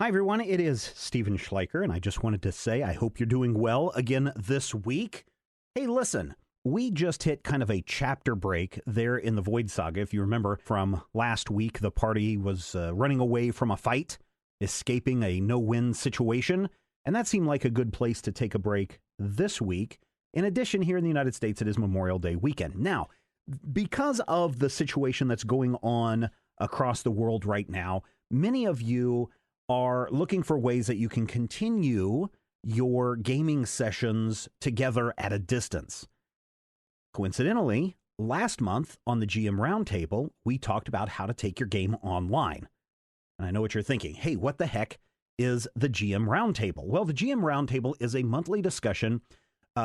Hi, everyone. It is Stephen Schleicher, and I just wanted to say I hope you're doing well again this week. Hey, listen, we just hit kind of a chapter break there in the Void Saga. If you remember from last week, the party was running away from a fight, escaping a no-win situation, and that seemed like a good place to take a break this week. In addition, here in the United States, it is Memorial Day weekend. Now, because of the situation that's going on across the world right now, many of you are looking for ways that you can continue your gaming sessions together at a distance. Coincidentally, last month on the GM Roundtable, we talked about how to take your game online. And I know what you're thinking. Hey, what the heck is the GM Roundtable? Well, the GM Roundtable is a monthly discussion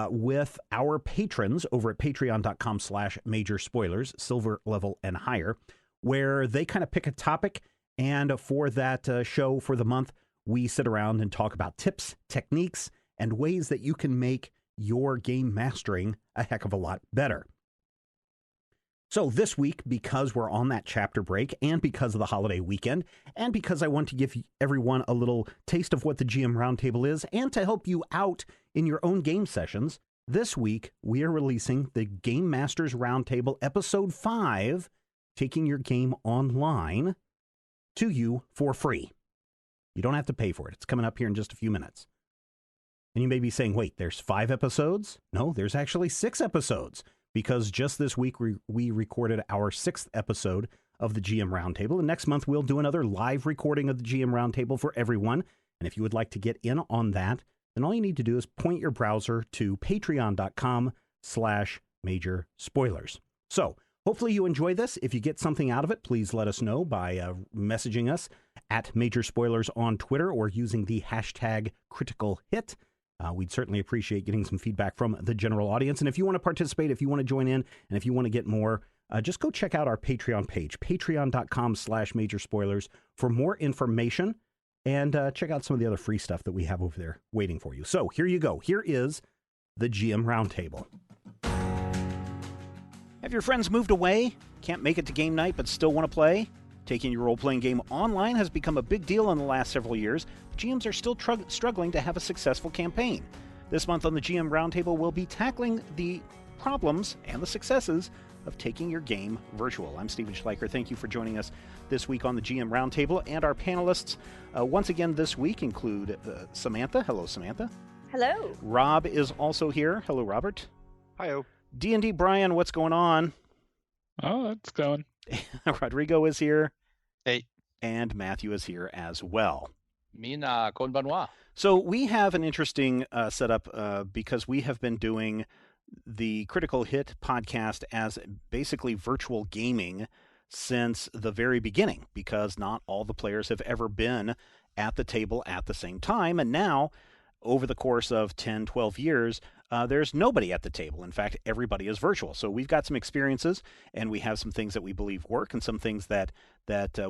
with our patrons over at patreon.com/major spoilers, silver level and higher, where they kind of pick a topic. And for that show for the month, we sit around and talk about tips, techniques, and ways that you can make your game mastering a heck of a lot better. So this week, because we're on that chapter break and because of the holiday weekend, and because I want to give everyone a little taste of what the GM Roundtable is and to help you out in your own game sessions, this week we are releasing the Game Masters Roundtable Episode 5, Taking Your Game Online, to you for free. You don't have to pay for it. It's coming up here in just a few minutes. And you may be saying, wait, there's 5 episodes? No, there's actually 6 episodes, because just this week we recorded our 6th episode of the GM Roundtable, and next month we'll do another live recording of the GM Roundtable for everyone. And if you would like to get in on that, then all you need to do is point your browser to patreon.com/major spoilers. So, hopefully you enjoy this. If you get something out of it, please let us know by messaging us at Major Spoilers on Twitter or using the hashtag #CriticalHit. We'd certainly appreciate getting some feedback from the general audience. And if you want to participate, if you want to join in, and if you want to get more, just go check out our Patreon page, patreon.com/Major Spoilers, for more information. And check out some of the other free stuff that we have over there waiting for you. So here you go. Here is the GM Roundtable. Have your friends moved away? Can't make it to game night but still want to play? Taking your role-playing game online has become a big deal in the last several years. GMs are still struggling to have a successful campaign. This month on the GM Roundtable, we'll be tackling the problems and the successes of taking your game virtual. I'm Stephen Schleicher. Thank you for joining us this week on the GM Roundtable. And our panelists once again this week include Samantha. Hello, Samantha. Hello. Rob is also here. Hello, Robert. Hi-oh. D&D Brian, what's going on? Oh, it's going. Rodrigo is here. Hey. And Matthew is here as well. Mina konbanwa. So we have an interesting setup because we have been doing the Critical Hit podcast as basically virtual gaming since the very beginning, because not all the players have ever been at the table at the same time. And now, over the course of 10, 12 years, there's nobody at the table. In fact, everybody is virtual. So we've got some experiences, and we have some things that we believe work and some things that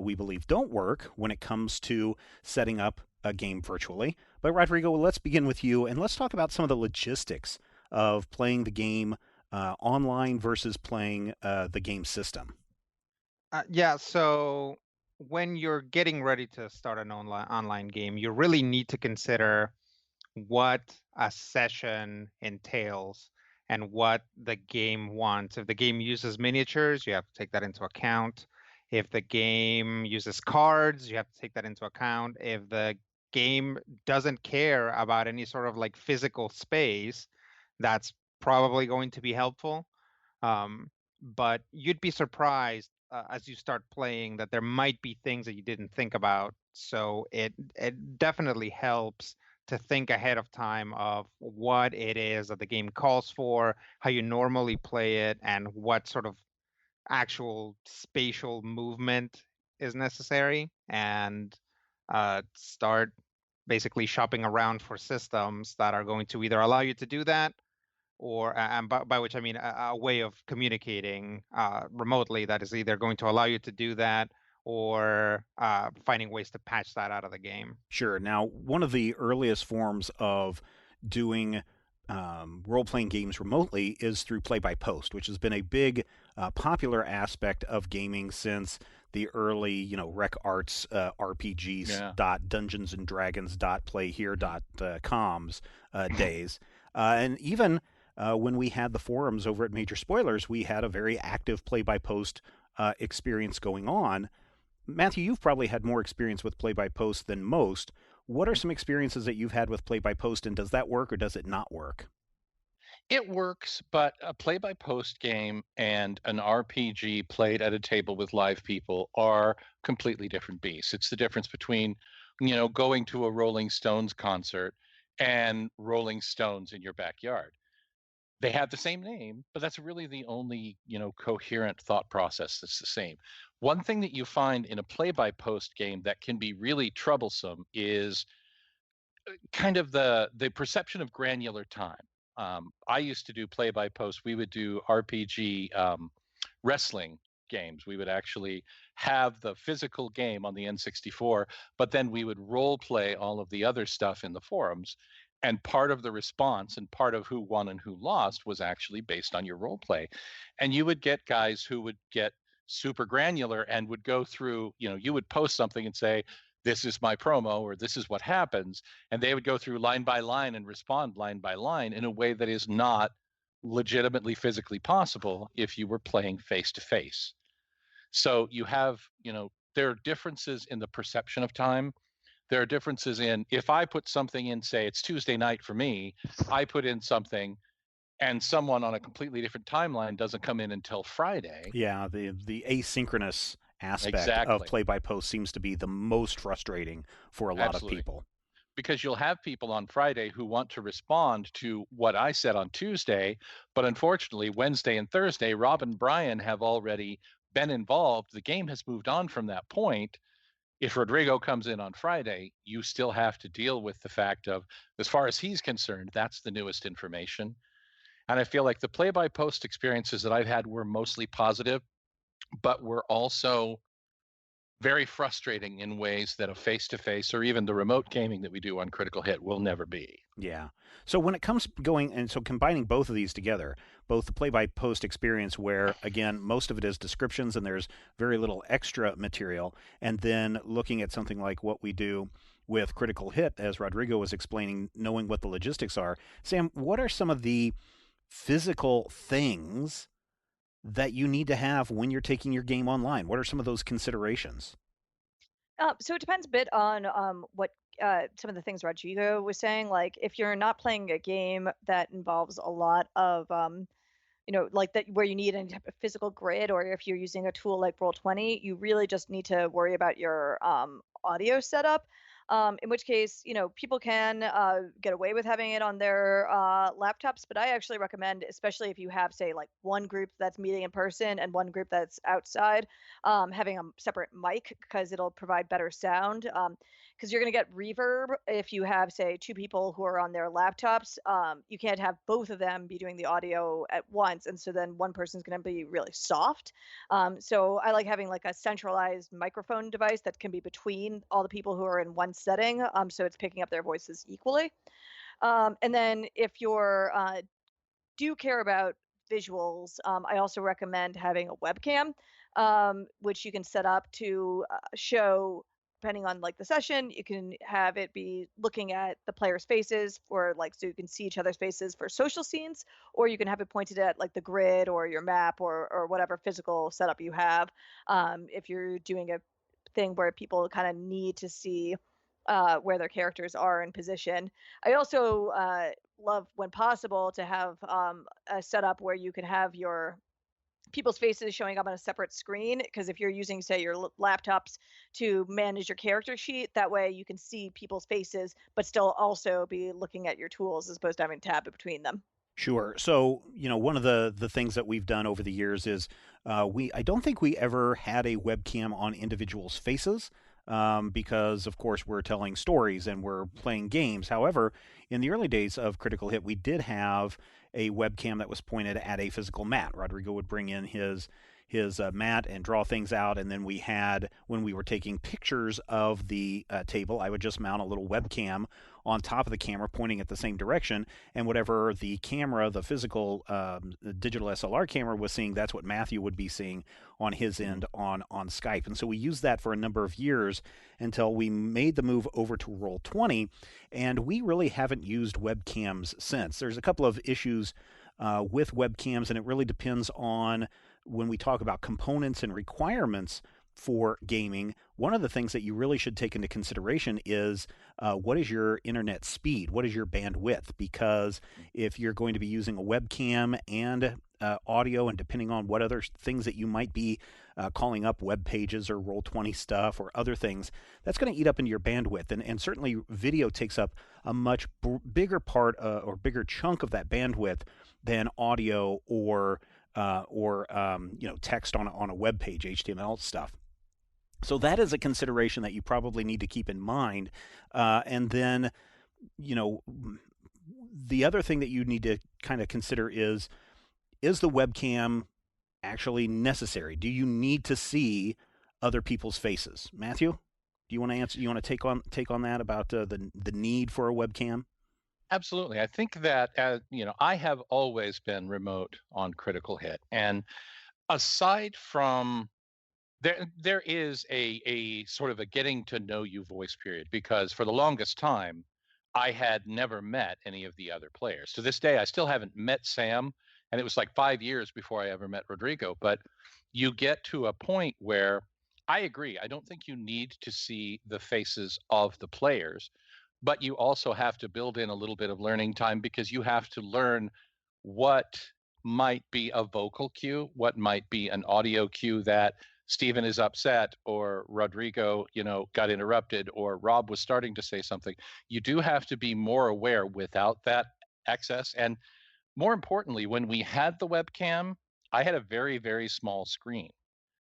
we believe don't work when it comes to setting up a game virtually. But Rodrigo, let's begin with you, and let's talk about some of the logistics of playing the game online versus playing the game system. So when you're getting ready to start an online game, you really need to consider what a session entails and what the game wants. If the game uses miniatures, you have to take that into account. If the game uses cards, you have to take that into account. If the game doesn't care about any sort of like physical space, that's probably going to be helpful. But you'd be surprised as you start playing that there might be things that you didn't think about. So it definitely helps to think ahead of time of what it is that the game calls for, how you normally play it, and what sort of actual spatial movement is necessary, and start basically shopping around for systems that are going to either allow you to do that, or and by which I mean a way of communicating remotely that is either going to allow you to do that or finding ways to patch that out of the game. Sure. Now, one of the earliest forms of doing role-playing games remotely is through play-by-post, which has been a big popular aspect of gaming since the early, Rec Arts RPGs Yeah. .dungeonsanddragons.playhere.coms days. And even when we had the forums over at Major Spoilers, we had a very active play-by-post experience going on. Matthew, you've probably had more experience with play-by-post than most. What are some experiences that you've had with play-by-post, and does that work or does it not work? It works, but a play-by-post game and an RPG played at a table with live people are completely different beasts. It's the difference between, going to a Rolling Stones concert and Rolling Stones in your backyard. They have the same name, but that's really the only, coherent thought process that's the same. One thing that you find in a play-by-post game that can be really troublesome is kind of the perception of granular time. I used to do play by post. We would do RPG wrestling games. We would actually have the physical game on the N64, but then we would role play all of the other stuff in the forums. And part of the response and part of who won and who lost was actually based on your role play. And you would get guys who would get super granular and would go through, you would post something and say, this is my promo or this is what happens, and they would go through line by line and respond line by line in a way that is not legitimately physically possible if you were playing face to face. So you have, there are differences in the perception of time. There are differences in, if I put something in, say it's Tuesday night for me, I put in something and someone on a completely different timeline doesn't come in until Friday. Yeah, the asynchronous aspect of Exactly. play-by-post seems to be the most frustrating for a lot Absolutely. of people. Because you'll have people on Friday who want to respond to what I said on Tuesday, but unfortunately, Wednesday and Thursday, Rob and Brian have already been involved. The game has moved on from that point. If Rodrigo comes in on Friday, you still have to deal with the fact of, as far as he's concerned, that's the newest information. And I feel like the play by post experiences that I've had were mostly positive, but were also very frustrating in ways that a face-to-face or even the remote gaming that we do on Critical Hit will never be. Yeah. So when it comes going, and so combining both of these together, both the play-by-post experience where, again, most of it is descriptions and there's very little extra material, and then looking at something like what we do with Critical Hit, as Rodrigo was explaining, knowing what the logistics are. Sam, what are some of the physical things that you need to have when you're taking your game online? What are some of those considerations? So it depends a bit on what some of the things Rodrigo was saying. Like if you're not playing a game that involves a lot of like that where you need any type of physical grid, or if you're using a tool like Roll20, you really just need to worry about your audio setup. In which case, people can get away with having it on their laptops, but I actually recommend, especially if you have, say, like one group that's meeting in person and one group that's outside, having a separate mic because it'll provide better sound. Because you're going to get reverb if you have, say, two people who are on their laptops. You can't have both of them be doing the audio at once, and so then one person's going to be really soft. So I like having like a centralized microphone device that can be between all the people who are in one setting, so it's picking up their voices equally. And then if you're do care about visuals, I also recommend having a webcam, which you can set up to show, depending on like the session, you can have it be looking at the players' faces for like, so you can see each other's faces for social scenes, or you can have it pointed at like the grid or your map or whatever physical setup you have. If you're doing a thing where people kind of need to see where their characters are in position. I also love, when possible, to have a setup where you can have your people's faces showing up on a separate screen, because if you're using, say, your laptops to manage your character sheet, that way you can see people's faces but still also be looking at your tools as opposed to having to tab between them. Sure. So, one of the things that we've done over the years is I don't think we ever had a webcam on individuals' faces because, of course, we're telling stories and we're playing games. However, in the early days of Critical Hit, we did have a webcam that was pointed at a physical mat. Rodrigo would bring in mat and draw things out. And then we had, when we were taking pictures of the table, I would just mount a little webcam on top of the camera pointing at the same direction, and whatever the camera, the physical digital SLR camera was seeing, that's what Matthew would be seeing on his end on Skype. And so we used that for a number of years until we made the move over to Roll20, and we really haven't used webcams since. There's a couple of issues with webcams, and it really depends on when we talk about components and requirements for gaming. One of the things that you really should take into consideration is what is your internet speed? What is your bandwidth? Because if you're going to be using a webcam and audio, and depending on what other things that you might be calling up web pages or Roll20 stuff or other things, that's going to eat up into your bandwidth. And certainly video takes up a much bigger part or bigger chunk of that bandwidth than audio or text on a web page, HTML stuff. So that is a consideration that you probably need to keep in mind. And then, the other thing that you need to kind of consider is the webcam actually necessary? Do you need to see other people's faces? Matthew, do you want to answer? You want to take on that about the need for a webcam? Absolutely. I think that, I have always been remote on Critical Hit. And aside from there is a sort of a getting to know you voice period, because for the longest time, I had never met any of the other players. To this day, I still haven't met Sam. And it was like 5 years before I ever met Rodrigo. But you get to a point where I agree. I don't think you need to see the faces of the players, but you also have to build in a little bit of learning time, because you have to learn what might be a vocal cue, what might be an audio cue that Stephen is upset, or Rodrigo, got interrupted, or Rob was starting to say something. You do have to be more aware without that access. And more importantly, when we had the webcam, I had a very, very small screen.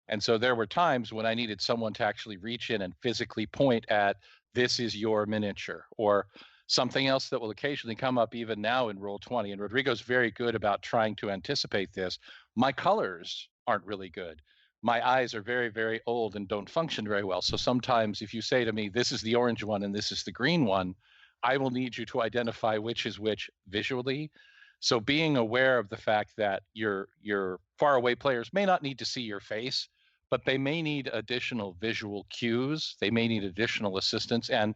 And so there were times when I needed someone to actually reach in and physically point at, this is your miniature, or something else that will occasionally come up even now in Roll20. And Rodrigo's very good about trying to anticipate this. My colors aren't really good. My eyes are very, very old and don't function very well. So sometimes if you say to me, this is the orange one and this is the green one, I will need you to identify which is which visually. So being aware of the fact that your faraway players may not need to see your face, but they may need additional visual cues. They may need additional assistance. And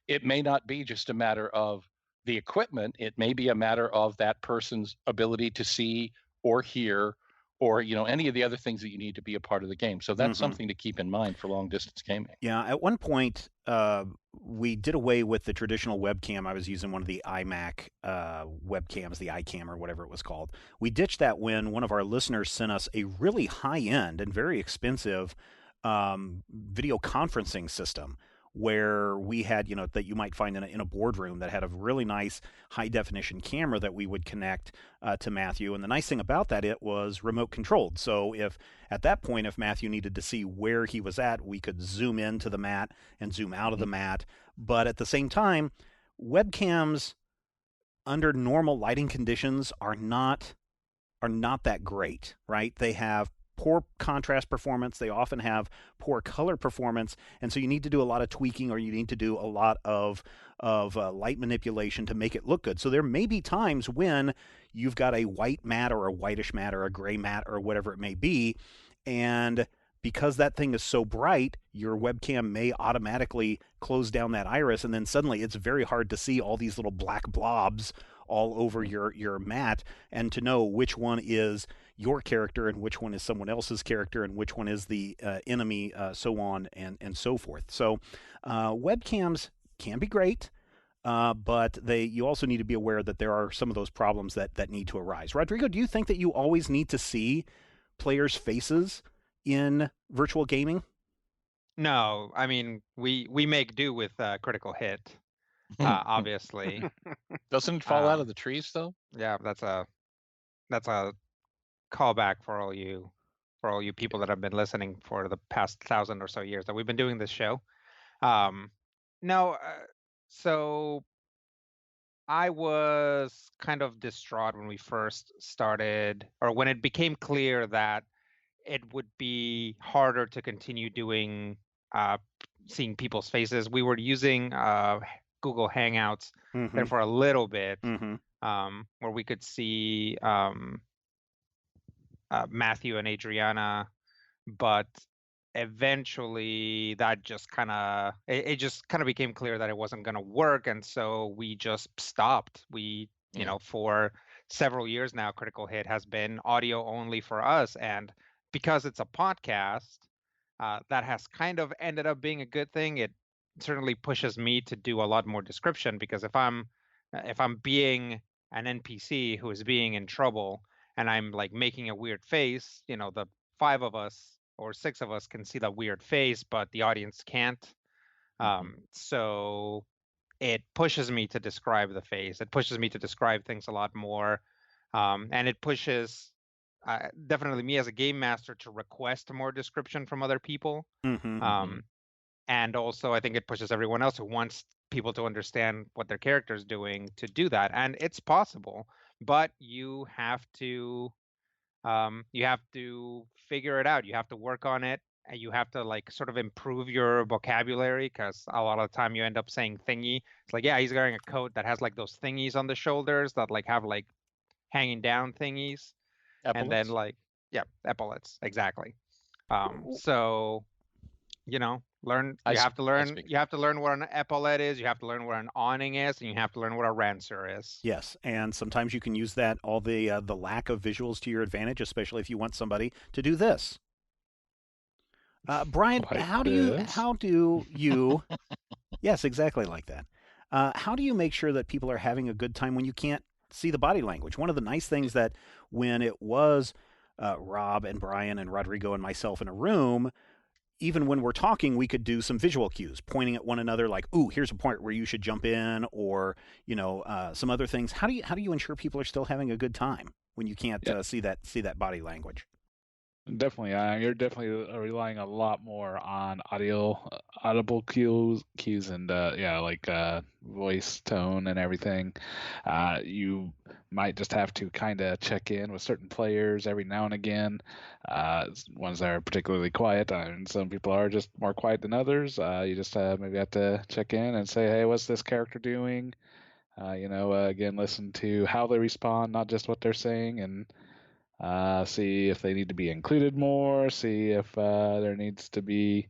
it may not be just a matter of the equipment. It may be a matter of that person's ability to see or hear, or any of the other things that you need to be a part of the game. So that's something to keep in mind for long distance gaming. Yeah, at one point we did away with the traditional webcam. I was using one of the iMac webcams, the iCam or whatever it was called. We ditched that when one of our listeners sent us a really high-end and very expensive video conferencing system, where we had, that you might find in a boardroom, that had a really nice high definition camera that we would connect to Matthew. And the nice thing about that, it was remote controlled. So if at that point, if Matthew needed to see where he was at, we could zoom into the mat and zoom out of the mat. But at the same time, webcams under normal lighting conditions are not that great, right? They have poor contrast performance. They often have poor color performance. And so you need to do a lot of tweaking, or you need to do a lot of light manipulation to make it look good. So there may be times when you've got a white mat or a whitish mat or a gray mat or whatever it may be. And because that thing is so bright, your webcam may automatically close down that iris. And then suddenly it's very hard to see all these little black blobs all over your mat, and to know which one is your character and which one is someone else's character and which one is the enemy, so on and so forth. So webcams can be great, but you also need to be aware that there are some of those problems that need to arise. Rodrigo, do you think that you always need to see players' faces in virtual gaming? No, I mean, we make do with Critical Hit, obviously. Doesn't it fall out of the trees though? Yeah, that's a callback for all you people that have been listening for the past 1,000 or so years that we've been doing this show. So I was kind of distraught when we first started, or when it became clear that it would be harder to continue doing seeing people's faces. We were using Google Hangouts there for a little bit, where we could see Matthew and Adriana, but eventually that just kind of it just kind of became clear that it wasn't going to work, and so we just stopped. We you know, for several years now, Critical Hit has been audio only for us, and because it's a podcast, that has kind of ended up being a good thing. It certainly pushes me to do a lot more description, because if I'm being an NPC who is being in trouble and I'm like making a weird face, you know, the 5 of us or 6 of us can see that weird face, but the audience can't. So it pushes me to describe the face. It pushes me to describe things a lot more. And it pushes definitely me as a game master to request more description from other people. And also I think it pushes everyone else who wants people to understand what their character's doing to do that. And it's possible, but you have to figure it out. You have to work on it, and you have to like sort of improve your vocabulary, because a lot of the time you end up saying thingy. It's like, yeah, he's wearing a coat that has like those thingies on the shoulders that like have like hanging down thingies. And then like, yeah, epaulets, exactly. So, you know, you have to learn what an epaulette is, you have to learn what an awning is, and you have to learn what a rancer is. Yes, and sometimes you can use that, all the lack of visuals, to your advantage, especially if you want somebody to do this. Brian, Like how do you yes, exactly like that. How do you make sure that people are having a good time when you can't see the body language? One of the nice things that when it was Rob and Brian and Rodrigo and myself in a room, even when we're talking, we could do some visual cues, pointing at one another, like, "Ooh, here's a point where you should jump in," or some other things. How do you ensure people are still having a good time when you can't see that body language? Definitely, you're definitely relying a lot more on audible cues, and like voice tone and everything. You might just have to kind of check in with certain players every now and again. Ones that are particularly quiet, and some people are just more quiet than others. You just maybe have to check in and say, "Hey, what's this character doing?" Again, listen to how they respond, not just what they're saying, and see if they need to be included more, see if there needs to be,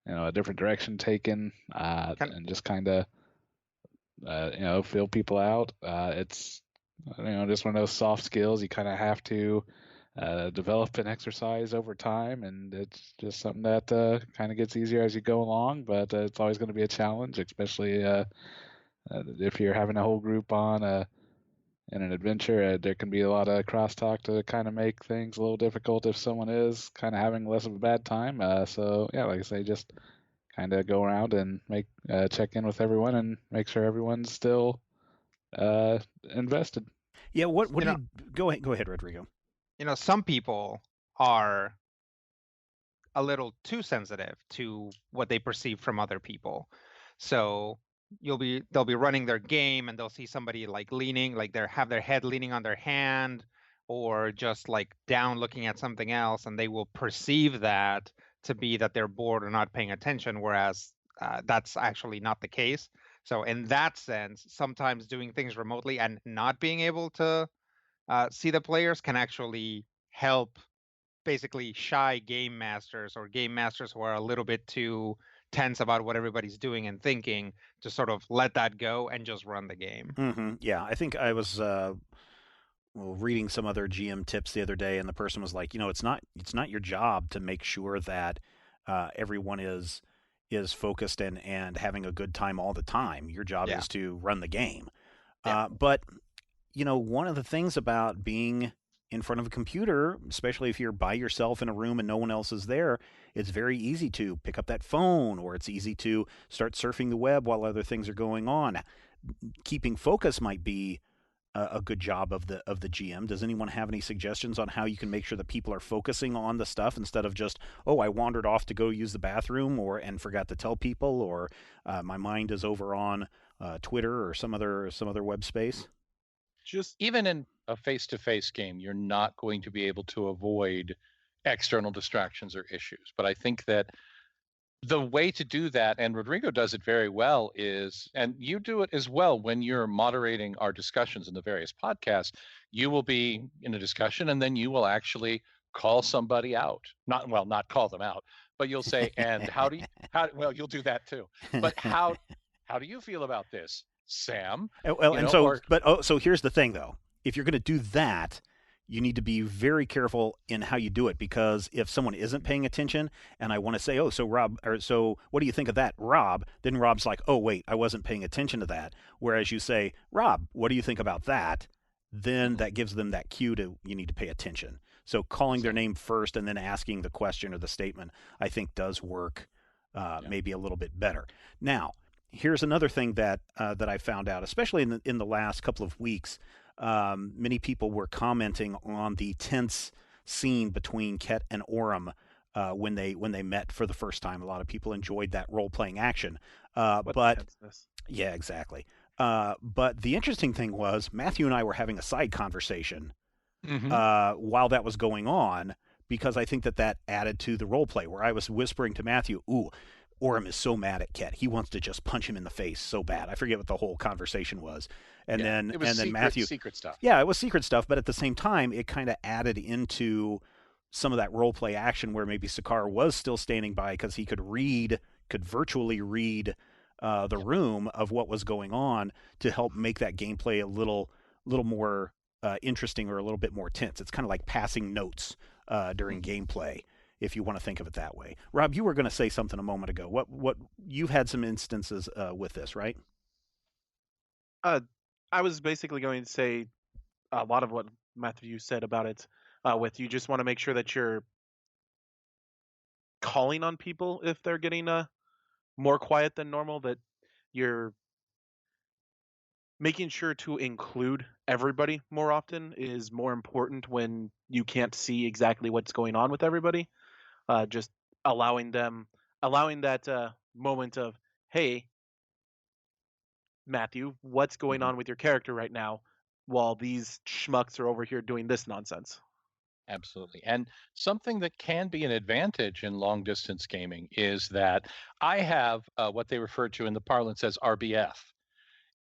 a different direction taken, and just kind of, feel people out. It's, just one of those soft skills you kind of have to develop and exercise over time, and it's just something that kind of gets easier as you go along, but it's always going to be a challenge, especially if you're having a whole group on in an adventure. There can be a lot of crosstalk to kind of make things a little difficult if someone is kind of having less of a bad time. So yeah, like I say, just kind of go around and check in with everyone and make sure everyone's still invested. Yeah, what do you go ahead, Rodrigo? Some people are a little too sensitive to what they perceive from other people. So they'll be running their game and they'll see somebody like leaning, like have their head leaning on their hand, or just like down looking at something else, and they will perceive that to be that they're bored or not paying attention, whereas that's actually not the case. So in that sense, sometimes doing things remotely and not being able to see the players can actually help basically shy game masters, or game masters who are a little bit too tense about what everybody's doing and thinking, to sort of let that go and just run the game. Yeah, I think I was reading some other GM tips the other day, and the person was like, it's not your job to make sure that everyone is focused and having a good time all the time. Your job is to run the game. But one of the things about being in front of a computer, especially if you're by yourself in a room and no one else is there, it's very easy to pick up that phone, or it's easy to start surfing the web while other things are going on. Keeping focus might be a good job of the GM. Does anyone have any suggestions on how you can make sure that people are focusing on the stuff instead of just, I wandered off to go use the bathroom and forgot to tell people, or my mind is over on Twitter or some other web space? Just even in a face-to-face game, you're not going to be able to avoid external distractions or issues. But I think that the way to do that, and Rodrigo does it very well, is, and you do it as well when you're moderating our discussions in the various podcasts, you will be in a discussion and then you will actually call somebody out. Not call them out, but you'll say, and well, you'll do that too. But how do you feel about this, Sam? Well, You and know, so, or so here's the thing, though. If you're going to do that, you need to be very careful in how you do it, because if someone isn't paying attention and I want to say, oh, so Rob, or so what do you think of that, Rob? Then Rob's like, oh, wait, I wasn't paying attention to that. Whereas you say, Rob, what do you think about that? Then that gives them that cue to, you need to pay attention. So calling their name first and then asking the question or the statement, I think does work maybe a little bit better. Now, here's another thing that that I found out, especially in the last couple of weeks. Many people were commenting on the tense scene between Ket and Orem when they met for the first time. A lot of people enjoyed that role playing action. But tenseness. yeah, exactly. But the interesting thing was Matthew and I were having a side conversation while that was going on, because I think that added to the role play, where I was whispering to Matthew, "Ooh, Orem is so mad at Ket. He wants to just punch him in the face so bad." I forget what the whole conversation was. And then it was Matthew, secret stuff. Yeah, it was secret stuff, but at the same time, it kind of added into some of that role play action where maybe Sakar was still standing by because he could virtually read the room of what was going on, to help make that gameplay a little more interesting, or a little bit more tense. It's kind of like passing notes during gameplay, if you want to think of it that way. Rob, you were going to say something a moment ago. What you've had some instances with this, right? I was basically going to say a lot of what Matthew said about it. With, you just want to make sure that you're calling on people if they're getting more quiet than normal, that you're making sure to include everybody more often is more important when you can't see exactly what's going on with everybody. Just allowing that moment of, hey, Matthew, what's going on with your character right now, while these schmucks are over here doing this nonsense. Absolutely. And something that can be an advantage in long distance gaming is that I have what they refer to in the parlance as RBF.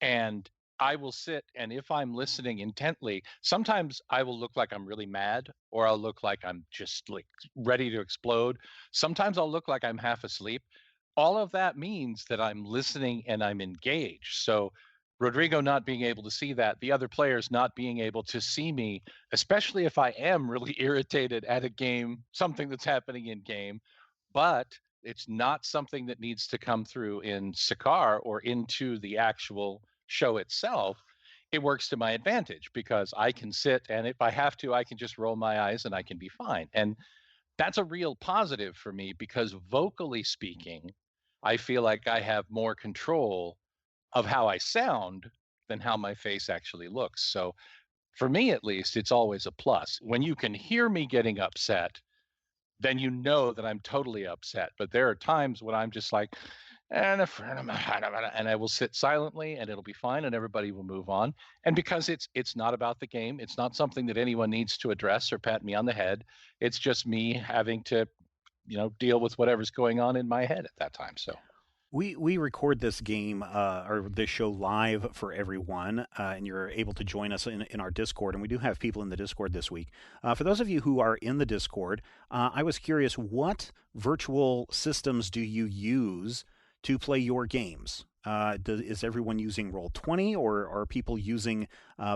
And I will sit, and if I'm listening intently, sometimes I will look like I'm really mad, or I'll look like I'm just like ready to explode. Sometimes I'll look like I'm half asleep. All of that means that I'm listening and I'm engaged. So Rodrigo not being able to see that, the other players not being able to see me, especially if I am really irritated at a game, something that's happening in game, but it's not something that needs to come through in Sakar or into the actual show itself. It works to my advantage because I can sit, and if I have to, I can just roll my eyes and I can be fine. And that's a real positive for me, because vocally speaking, I feel like I have more control of how I sound than how my face actually looks. So for me, at least, it's always a plus. When you can hear me getting upset, then you know that I'm totally upset. But there are times when I'm just like, and a friend of mine, and I will sit silently, and it'll be fine, and everybody will move on. And because it's not about the game, it's not something that anyone needs to address or pat me on the head. It's just me having to, deal with whatever's going on in my head at that time. So We record this game or this show live for everyone, and you're able to join us in our Discord, and we do have people in the Discord this week. For those of you who are in the Discord, I was curious, what virtual systems do you use to play your games? Is everyone using Roll20, or are people using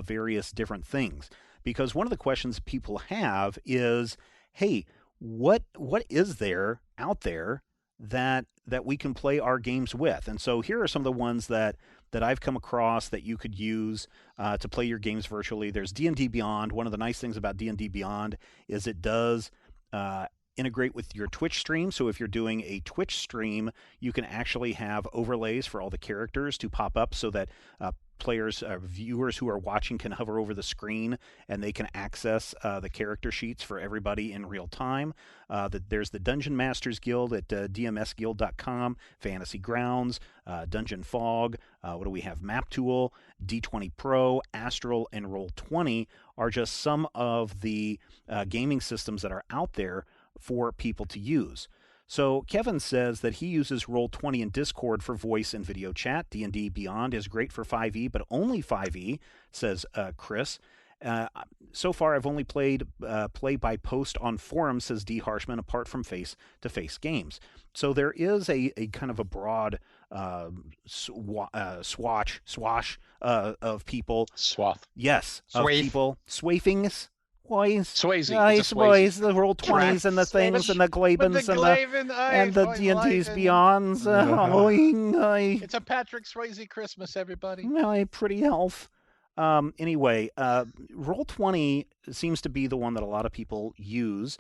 various different things? Because one of the questions people have is, hey, what is there out there that we can play our games with? And so here are some of the ones that I've come across that you could use to play your games virtually. There's D&D Beyond. One of the nice things about D&D Beyond is it does integrate with your Twitch stream. So if you're doing a Twitch stream, you can actually have overlays for all the characters to pop up, so that players, viewers who are watching can hover over the screen and they can access the character sheets for everybody in real time. There's the Dungeon Masters Guild at dmsguild.com, Fantasy Grounds, Dungeon Fog, What do we have? Map Tool, D20 Pro, Astral, and Roll20 are just some of the gaming systems that are out there for people to use. So Kevin says that he uses Roll20 in Discord for voice and video chat. D&D Beyond is great for 5e, but only 5e, says Chris. So far, I've only played play by post on forums, says D. Harshman, apart from face-to-face games. So there is a kind of a broad swash of people. Swath. Yes, of Swathe. people. Swafings. Boys. Swayze. Nice It's a boys. Swayze. The Roll20s and the things and the Glabens and the D&D's Beyonds. It's a Patrick Swayze Christmas, everybody. A pretty elf. Anyway, Roll20 seems to be the one that a lot of people use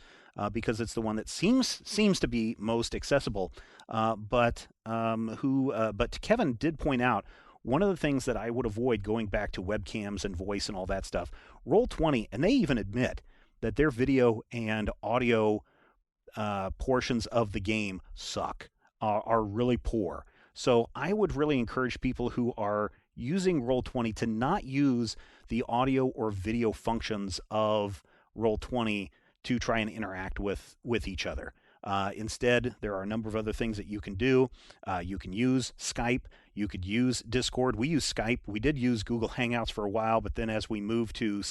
because it's the one that seems to be most accessible. But Kevin did point out one of the things that I would avoid going back to webcams and voice and all that stuff. Roll20, and they even admit that their video and audio portions of the game suck, are really poor. So I would really encourage people who are using Roll20 to not use the audio or video functions of Roll20 to try and interact with each other. Instead, there are a number of other things that you can do. You can use Skype. You could use Discord. We use Skype. We did use Google Hangouts for a while, but then as we moved to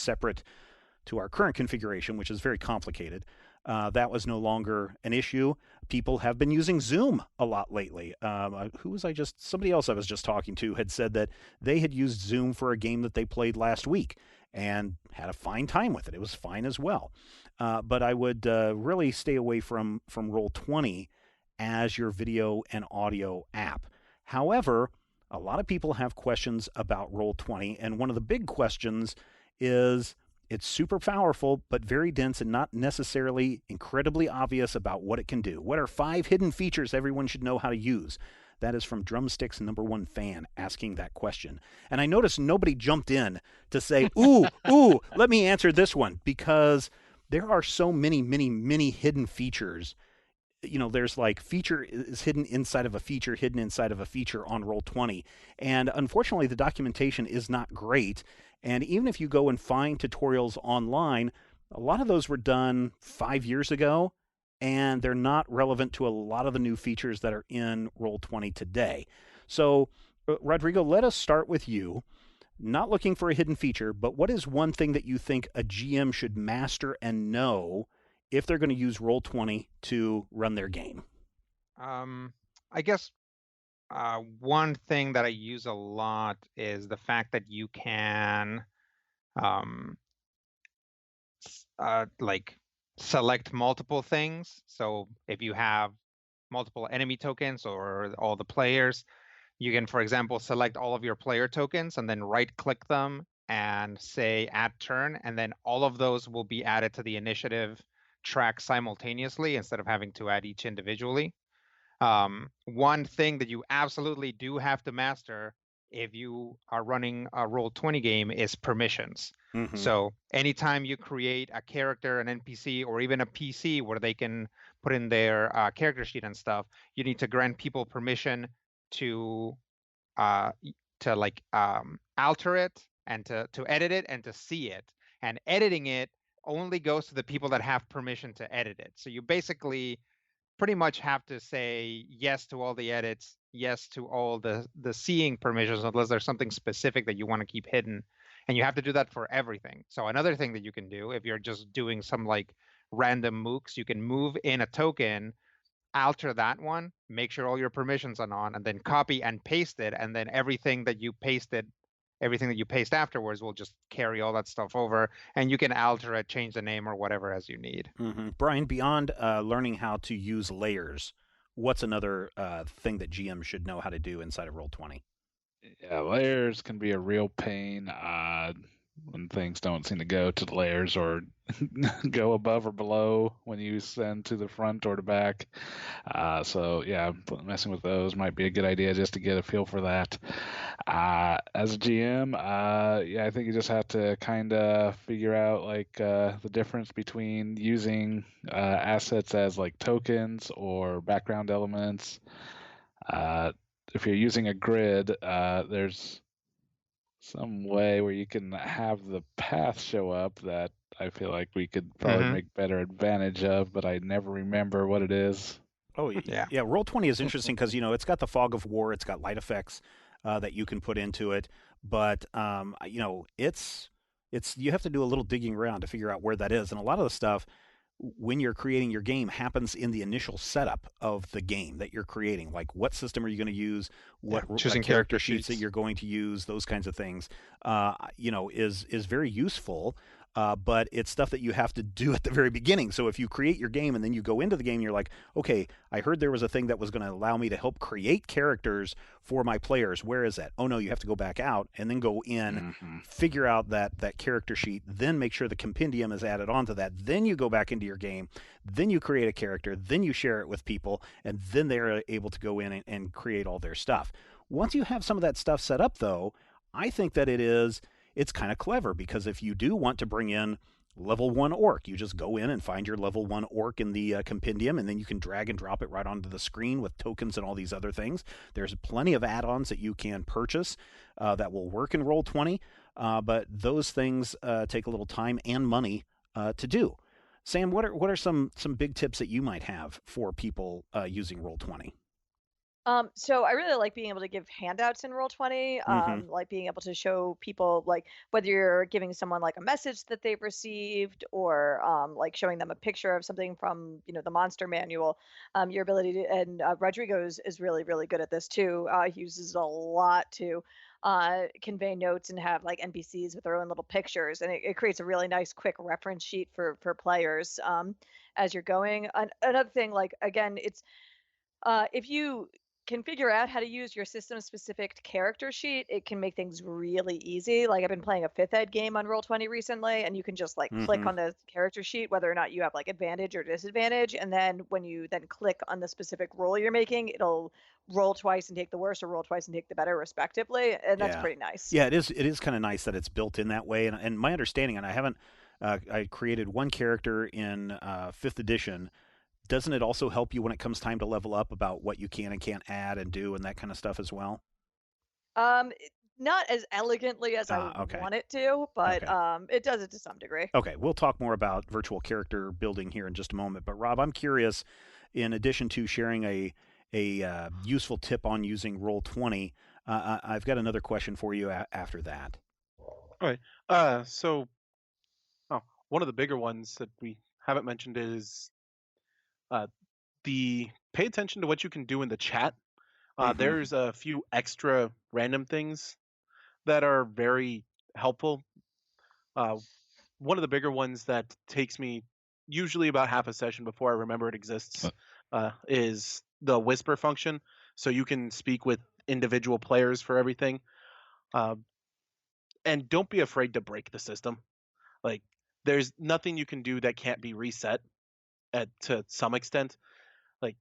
our current configuration, which is very complicated, that was no longer an issue. People have been using Zoom a lot lately. Somebody else I was just talking to had said that they had used Zoom for a game that they played last week and had a fine time with it. It was fine as well. But I would really stay away from Roll20 as your video and audio app. However, a lot of people have questions about Roll20, and one of the big questions is it's super powerful, but very dense and not necessarily incredibly obvious about what it can do. What are 5 hidden features everyone should know how to use? That is from Drumstick's #1 fan asking that question. And I noticed nobody jumped in to say, ooh, let me answer this one, because there are so many, many, many hidden features. There's like feature is hidden inside of a feature, hidden inside of a feature on Roll20. And unfortunately, the documentation is not great. And even if you go and find tutorials online, a lot of those were done 5 years ago, and they're not relevant to a lot of the new features that are in Roll20 today. So, Rodrigo, let us start with you. Not looking for a hidden feature, but what is one thing that you think a GM should master and know if they're going to use Roll20 to run their game? I guess one thing that I use a lot is the fact that you can select multiple things. So if you have multiple enemy tokens or all the players, you can, for example, select all of your player tokens and then right-click them and say add turn, and then all of those will be added to the initiative track simultaneously instead of having to add each individually. One thing that you absolutely do have to master if you are running a Roll20 game is permissions. Mm-hmm. So anytime you create a character, an NPC, or even a PC where they can put in their character sheet and stuff, you need to grant people permission to alter it and to edit it and to see it. And editing it only goes to the people that have permission to edit it. So you basically pretty much have to say yes to all the edits, yes to all the seeing permissions, unless there's something specific that you want to keep hidden. And you have to do that for everything. So another thing that you can do, if you're just doing some random mooks, you can move in a token, alter that one, make sure all your permissions are on, and then copy and paste it. And then everything that you paste afterwards will just carry all that stuff over, and you can alter it, change the name or whatever as you need. Mm-hmm. Brian, beyond learning how to use layers, what's another thing that GM should know how to do inside of Roll20? Yeah, layers can be a real pain when things don't seem to go to the layers or go above or below when you send to the front or the back. So yeah, messing with those might be a good idea just to get a feel for that. As a GM, I think you just have to kind of figure out the difference between using assets as tokens or background elements. if you're using a grid, there's some way where you can have the path show up that I feel like we could probably Mhm. make better advantage of, but I never remember what it is. Oh, Yeah. yeah. Roll20 is interesting because it's got the fog of war, it's got light effects that you can put into it, but it's you have to do a little digging around to figure out where that is, and a lot of the stuff when you're creating your game happens in the initial setup of the game that you're creating. Like, what system are you going to use? What Choosing character character sheets that sheets. you're going to use? Those kinds of things, is very useful. But it's stuff that you have to do at the very beginning. So if you create your game and then you go into the game, you're like, okay, I heard there was a thing that was going to allow me to help create characters for my players. Where is that? Oh no, you have to go back out and then go in, figure out that character sheet, then make sure the compendium is added onto that. Then you go back into your game, then you create a character, then you share it with people, and then they're able to go in and create all their stuff. Once you have some of that stuff set up, though, I think that it's kind of clever, because if you do want to bring in level 1 orc, you just go in and find your level 1 orc in the compendium, and then you can drag and drop it right onto the screen with tokens and all these other things. There's plenty of add-ons that you can purchase that will work in Roll20, but those things take a little time and money to do. Sam, what are some big tips that you might have for people using Roll20? So I really like being able to give handouts in Roll20, like being able to show people, like, whether you're giving someone like a message that they've received, or like showing them a picture of something from the monster manual. Your ability to, and Rodrigo is really really good at this too. He uses it a lot to convey notes and have like NPCs with their own little pictures, and it creates a really nice quick reference sheet for players as you're going. Another thing, like, again, it's if you can figure out how to use your system specific character sheet, it can make things really easy. Like, I've been playing a 5th ed game on Roll20 recently, and you can just like click on the character sheet whether or not you have like advantage or disadvantage, and then when you then click on the specific roll you're making, it'll roll twice and take the worst, or roll twice and take the better, respectively, and that's Yeah. pretty nice. Yeah, it is. It is kind of nice that it's built in that way. And my understanding, and I haven't, I created one character in 5th edition. Doesn't it also help you when it comes time to level up about what you can and can't add and do and that kind of stuff as well? Not as elegantly as I would Okay. want it to, but Okay. it does it to some degree. Okay, we'll talk more about virtual character building here in just a moment. But Rob, I'm curious, in addition to sharing a useful tip on using Roll20, I've got another question for you after that. All right. So one of the bigger ones that we haven't mentioned is the pay attention to what you can do in the chat. There's a few extra random things that are very helpful. One of the bigger ones that takes me usually about half a session before I remember it exists is the whisper function. So you can speak with individual players for everything. And don't be afraid to break the system. Like, there's nothing you can do that can't be reset to some extent. Like,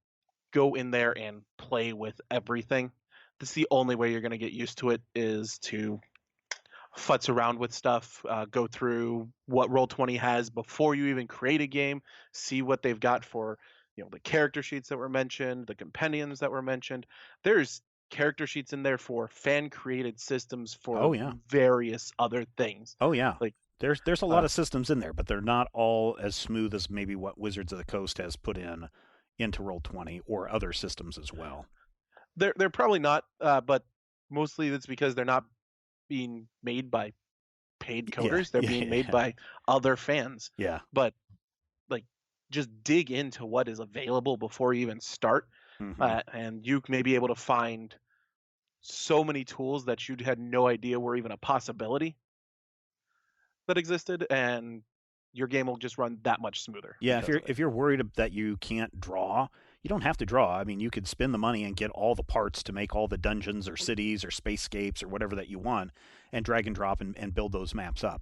go in there and play with everything. That's the only way you're going to get used to it, is to futz around with stuff, go through what Roll20 has before you even create a game, see what they've got for the character sheets that were mentioned, the compendiums that were mentioned. There's character sheets in there for fan created systems for various other things. Oh yeah. Like, there's a lot of systems in there, but they're not all as smooth as maybe what Wizards of the Coast has put into Roll20 or other systems as well. They're probably not, but mostly it's because they're not being made by paid coders. They're being made by other fans. Yeah. But like, just dig into what is available before you even start, and you may be able to find so many tools that you had no idea were even a possibility that existed, and your game will just run that much smoother. Yeah, if you're worried that you can't draw, you don't have to draw. I mean, you could spend the money and get all the parts to make all the dungeons or cities or spacescapes or whatever that you want, and drag and drop and build those maps up.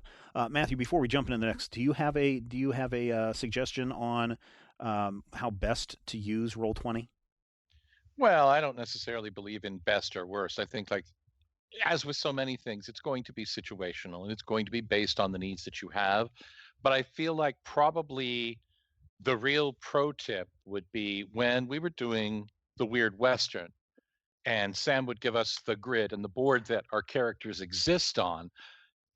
Matthew, before we jump into the next, do you have a suggestion on how best to use Roll20? Well, I don't necessarily believe in best or worst. I think, like, as with so many things, it's going to be situational and it's going to be based on the needs that you have. But I feel like probably the real pro tip would be when we were doing the Weird Western. and Sam would give us the grid and the board that our characters exist on,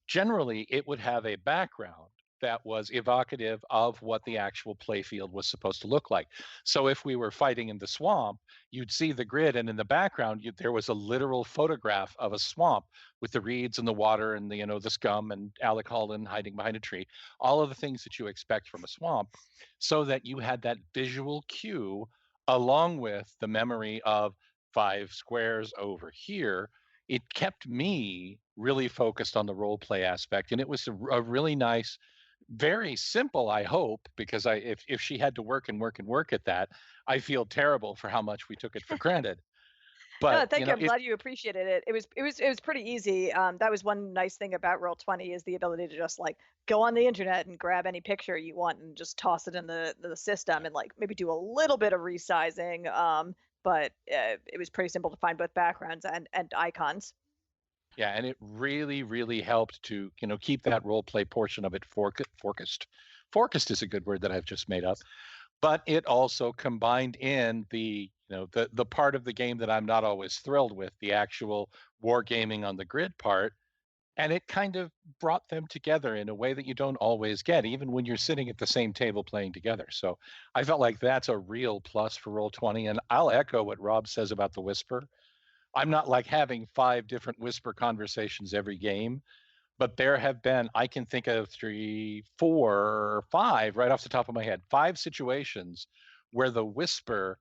generally it would have a background that was evocative of what the actual playfield was supposed to look like. So if we were fighting in the swamp, you'd see the grid, and in the background there was a literal photograph of a swamp with the reeds and the water and the scum and Alec Holland hiding behind a tree, all of the things that you expect from a swamp, so that you had that visual cue along with the memory of 5 squares over here. It kept me really focused on the role play aspect, and it was a really nice, very simple, I hope, because if she had to work and work and work at that, I feel terrible for how much we took it for granted. No, But thank you. I'm glad you appreciated it. It was pretty easy. That was one nice thing about Roll20 is the ability to just like go on the internet and grab any picture you want and just toss it in the system and like maybe do a little bit of resizing. But it was pretty simple to find both backgrounds and icons. yeah, and it really, really helped to keep that role play portion of it focused. Focused is a good word that I've just made up. But it also combined in the part of the game that I'm not always thrilled with, the actual wargaming on the grid part, and it kind of brought them together in a way that you don't always get, even when you're sitting at the same table playing together. So I felt like that's a real plus for Roll20, and I'll echo what Rob says about the Whisper. I'm not like having 5 different Whisper conversations every game, but there have been, I can think of 3, 4, 5 right off the top of my head, 5 situations where the Whisper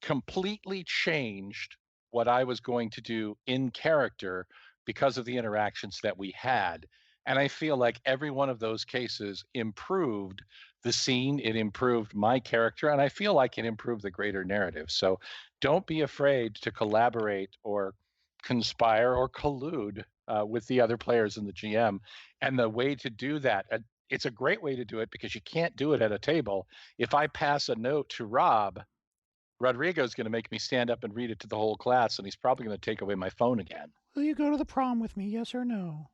completely changed what I was going to do in character because of the interactions that we had. And I feel like every one of those cases improved the scene, it improved my character, and I feel like it improved the greater narrative. So don't be afraid to collaborate or conspire or collude with the other players in the GM. And the way to do that, it's a great way to do it because you can't do it at a table. If I pass a note to Rob, Rodrigo's going to make me stand up and read it to the whole class, and he's probably going to take away my phone again. Will you go to the prom with me? Yes or no?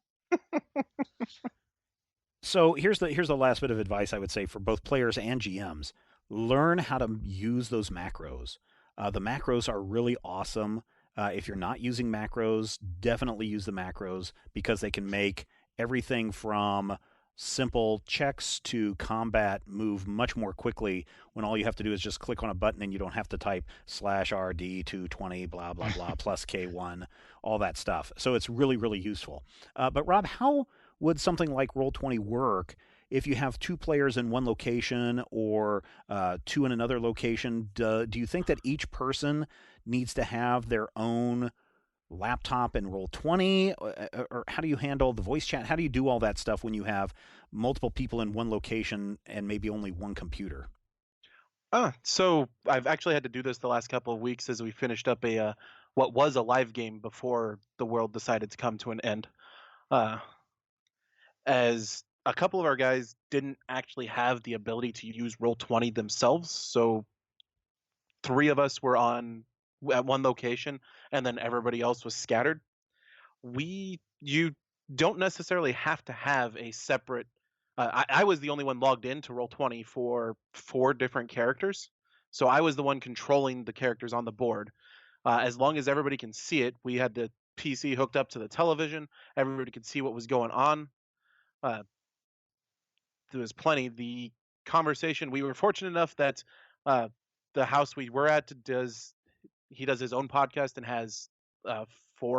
So here's the last bit of advice I would say for both players and GMs. Learn how to use those macros. The macros are really awesome. If you're not using macros, definitely use the macros because they can make everything from simple checks to combat move much more quickly when all you have to do is just click on a button and you don't have to type /RD220 blah blah blah plus K1, all that stuff. So it's really, really useful. But Rob, how would something like Roll20 work if you have 2 players in one location or 2 in another location? Do you think that each person needs to have their own laptop and Roll20, or how do you handle the voice chat? How do you do all that stuff when you have multiple people in one location and maybe only one computer? So I've actually had to do this the last couple of weeks as we finished up a what was a live game before the world decided to come to an end. As a couple of our guys didn't actually have the ability to use Roll20 themselves, so 3 of us were at one location and then everybody else was scattered. You don't necessarily have to have a separate. I was the only one logged in to Roll20 for 4 different characters, so I was the one controlling the characters on the board. As long as everybody can see it, we had the PC hooked up to the television. Everybody could see what was going on. There was plenty. The conversation. We were fortunate enough that the house we were at does his own podcast and has 4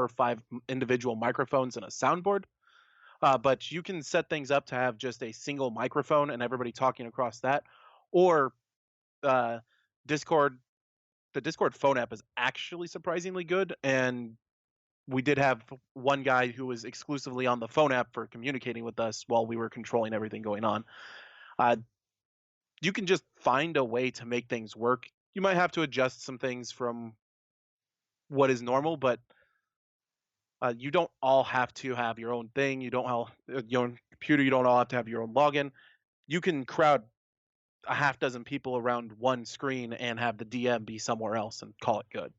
or 5 individual microphones and a soundboard. But you can set things up to have just a single microphone and everybody talking across that, or Discord. The Discord phone app is actually surprisingly good, and we did have one guy who was exclusively on the phone app for communicating with us while we were controlling everything going on. You can just find a way to make things work. You might have to adjust some things from what is normal, but you don't all have to have your own thing. You don't have your own computer. You don't all have to have your own login. You can crowd a half dozen people around one screen and have the DM be somewhere else and call it good.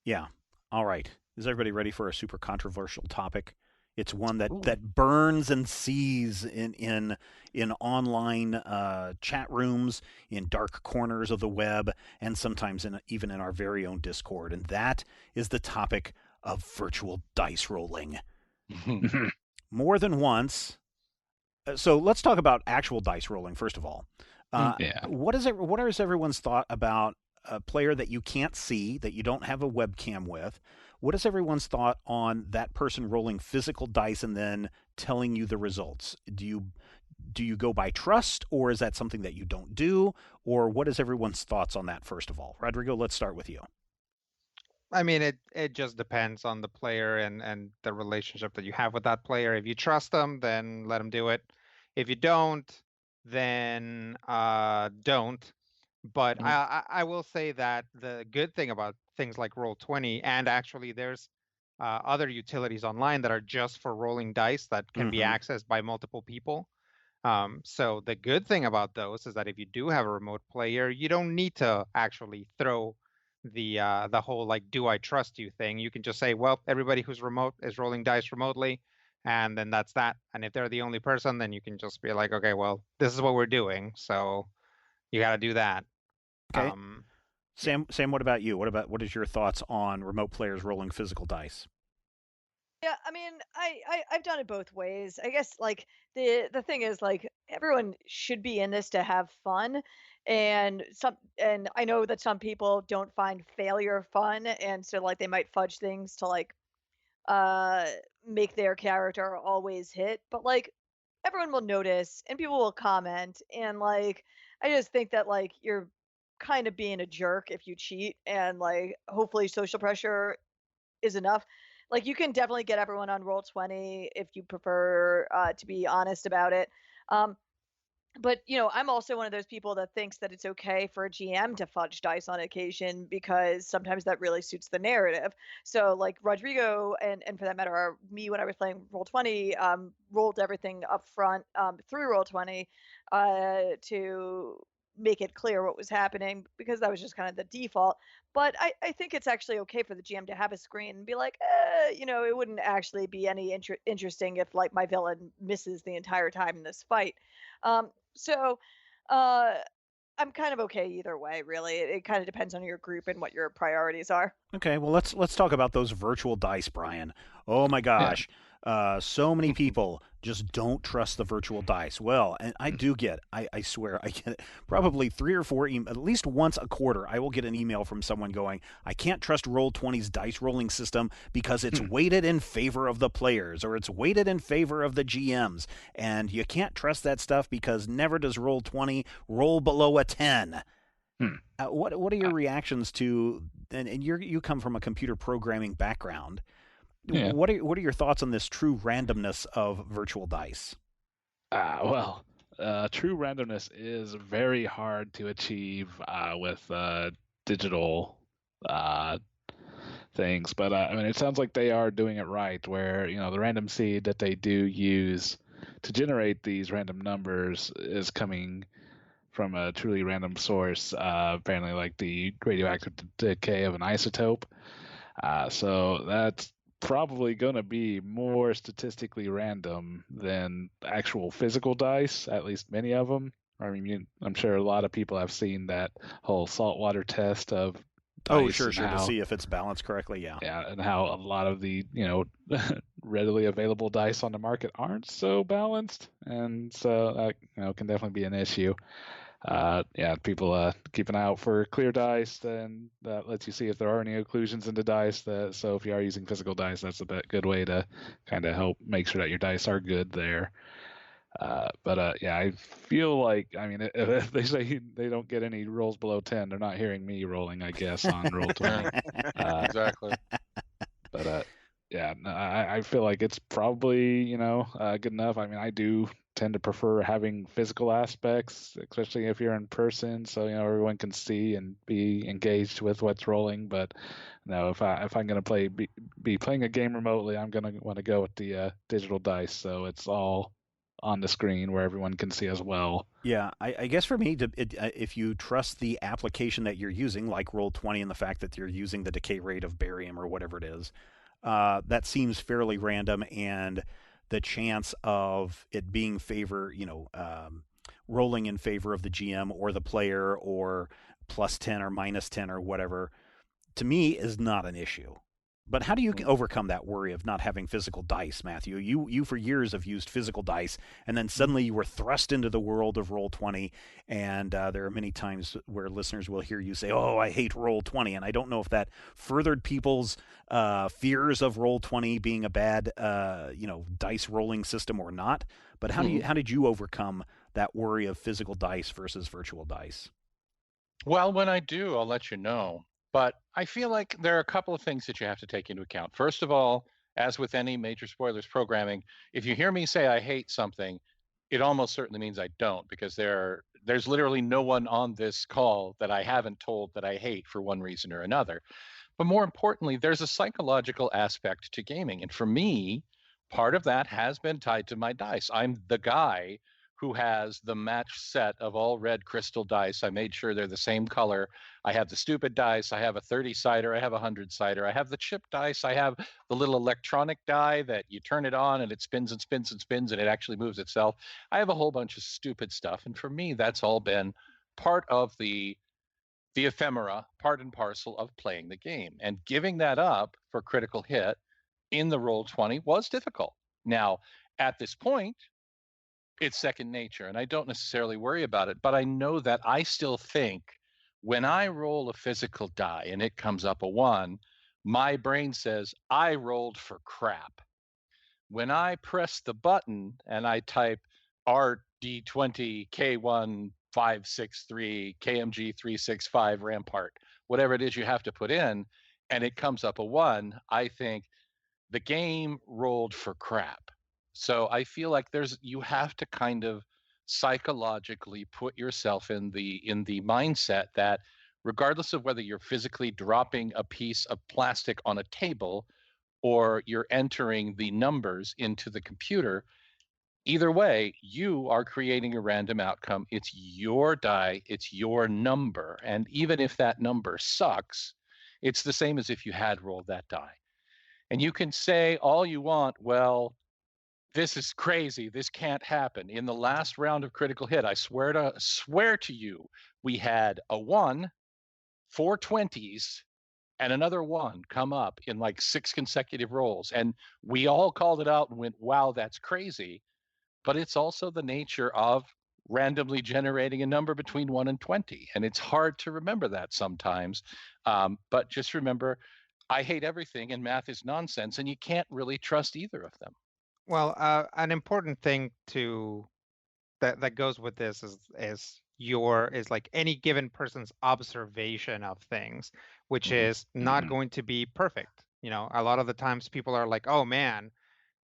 Yeah. All right. Is everybody ready for a super controversial topic It's one that, Ooh. that burns and sees in online chat rooms, in dark corners of the web, and sometimes even in our very own Discord. And that is the topic of virtual dice rolling. More than once. So let's talk about actual dice rolling first of all. Yeah. What is everyone's thought about a player that you can't see, that you don't have a webcam with? What is everyone's thought on that person rolling physical dice and then telling you the results? Do you go by trust, or is that something that you don't do? Or what is everyone's thoughts on that, first of all? Rodrigo, let's start with you. I mean, it just depends on the player and the relationship that you have with that player. If you trust them, then let them do it. If you don't, then don't. But I will say that the good thing about things like Roll20, and actually there's other utilities online that are just for rolling dice that can be accessed by multiple people. So the good thing about those is that if you do have a remote player, you don't need to actually throw the whole like "do I trust you" thing. You can just say, well, everybody who's remote is rolling dice remotely, and then that's that. And if they're the only person, then you can just be like, okay, well, this is what we're doing, so you got to do that. Okay. Yeah. Sam, what about you? What is your thoughts on remote players rolling physical dice? Yeah, I mean, I've done it both ways. I guess like the thing is like everyone should be in this to have fun, and I know that some people don't find failure fun, and so like they might fudge things to like uh make their character always hit, but like everyone will notice and people will comment, and like I just think that like you're kind of being a jerk if you cheat, and like hopefully social pressure is enough. Like you can definitely get everyone on Roll20 if you prefer to be honest about it. Um, but I'm also one of those people that thinks that it's okay for a GM to fudge dice on occasion because sometimes that really suits the narrative. So like Rodrigo and for that matter, me when I was playing Roll20, rolled everything up front through Roll20 to make it clear what was happening because that was just kind of the default. But I think it's actually okay for the GM to have a screen and be like, it wouldn't actually be any interesting if like my villain misses the entire time in this fight. So, uh, I'm kind of okay either way, really. It kind of depends on your group and what your priorities are. Okay, well let's talk about those virtual dice, Brian. Oh my gosh, so many people just don't trust the virtual dice. Well, and I do get, I swear, I get probably 3 or 4, at least once a quarter, I will get an email from someone going, I can't trust Roll20's dice rolling system because it's weighted in favor of the players, or it's weighted in favor of the GMs, and you can't trust that stuff because never does Roll20 roll below a 10. What are your reactions to, and you come from a computer programming background. Yeah. What are your thoughts on this true randomness of virtual dice? Well, true randomness is very hard to achieve with digital things, but I mean, it sounds like they are doing it right, where the random seed that they do use to generate these random numbers is coming from a truly random source, apparently like the radioactive decay of an isotope. So that's probably going to be more statistically random than actual physical dice, at least many of them. I mean, I'm sure a lot of people have seen that whole saltwater test of dice. Sure, to see if it's balanced correctly, yeah. Yeah, and how a lot of the, readily available dice on the market aren't so balanced. And so that, can definitely be an issue. People keep an eye out for clear dice, then that lets you see if there are any occlusions in the dice. So if you are using physical dice, that's a good way to kind of help make sure that your dice are good there. I feel like, I mean, if they say they don't get any rolls below 10, they're not hearing me rolling, I guess, on Roll20. Exactly. I feel like it's probably, good enough. I mean, I do tend to prefer having physical aspects, especially if you're in person, so everyone can see and be engaged with what's rolling. But no, if I'm going to be playing a game remotely, I'm going to want to go with the digital dice, so it's all on the screen where everyone can see as well. Yeah, I guess for me, if you trust the application that you're using, like Roll20, and the fact that you're using the decay rate of barium or whatever it is, that seems fairly random, and the chance of it being rolling in favor of the GM or the player, or plus 10 or minus 10 or whatever, to me is not an issue. But how do you overcome that worry of not having physical dice, Matthew? You for years have used physical dice, and then suddenly you were thrust into the world of Roll20, and there are many times where listeners will hear you say, "Oh, I hate Roll20," and I don't know if that furthered people's fears of Roll20 being a bad, dice rolling system or not. But how did you overcome that worry of physical dice versus virtual dice? Well, when I do, I'll let you know. But I feel like there are a couple of things that you have to take into account. First of all, as with any major spoilers programming, if you hear me say I hate something, it almost certainly means I don't, because there's literally no one on this call that I haven't told that I hate for one reason or another. But more importantly, there's a psychological aspect to gaming. And for me, part of that has been tied to my dice. I'm the guy who has the match set of all red crystal dice. I made sure they're the same color. I have the stupid dice. I have a 30-sider. I have a 100-sider. I have the chip dice. I have the little electronic die that you turn it on and it spins and spins and spins and it actually moves itself. I have a whole bunch of stupid stuff. And for me, that's all been part of the ephemera, part and parcel of playing the game. And giving that up for critical hit in the Roll20 was difficult. Now, at this point, it's second nature, and I don't necessarily worry about it, but I know that I still think when I roll a physical die and it comes up a 1, my brain says, I rolled for crap. When I press the button and I type RD20 K1563 KMG 365 Rampart, whatever it is you have to put in, and it comes up a 1, I think the game rolled for crap. So I feel like you have to kind of psychologically put yourself in the mindset that regardless of whether you're physically dropping a piece of plastic on a table or you're entering the numbers into the computer, either way, you are creating a random outcome. It's your die, it's your number. And even if that number sucks, it's the same as if you had rolled that die. And you can say all you want, well, this is crazy. This can't happen. In the last round of critical hit, I swear to you, we had a 1, 4 20s, and another 1 come up in like 6 consecutive rolls. And we all called it out and went, wow, that's crazy. But it's also the nature of randomly generating a number between 1 and 20. And it's hard to remember that sometimes. But just remember, I hate everything and math is nonsense, and you can't really trust either of them. Well, an important thing that goes with this is like any given person's observation of things, which is not going to be perfect. A lot of the times people are like, "Oh man,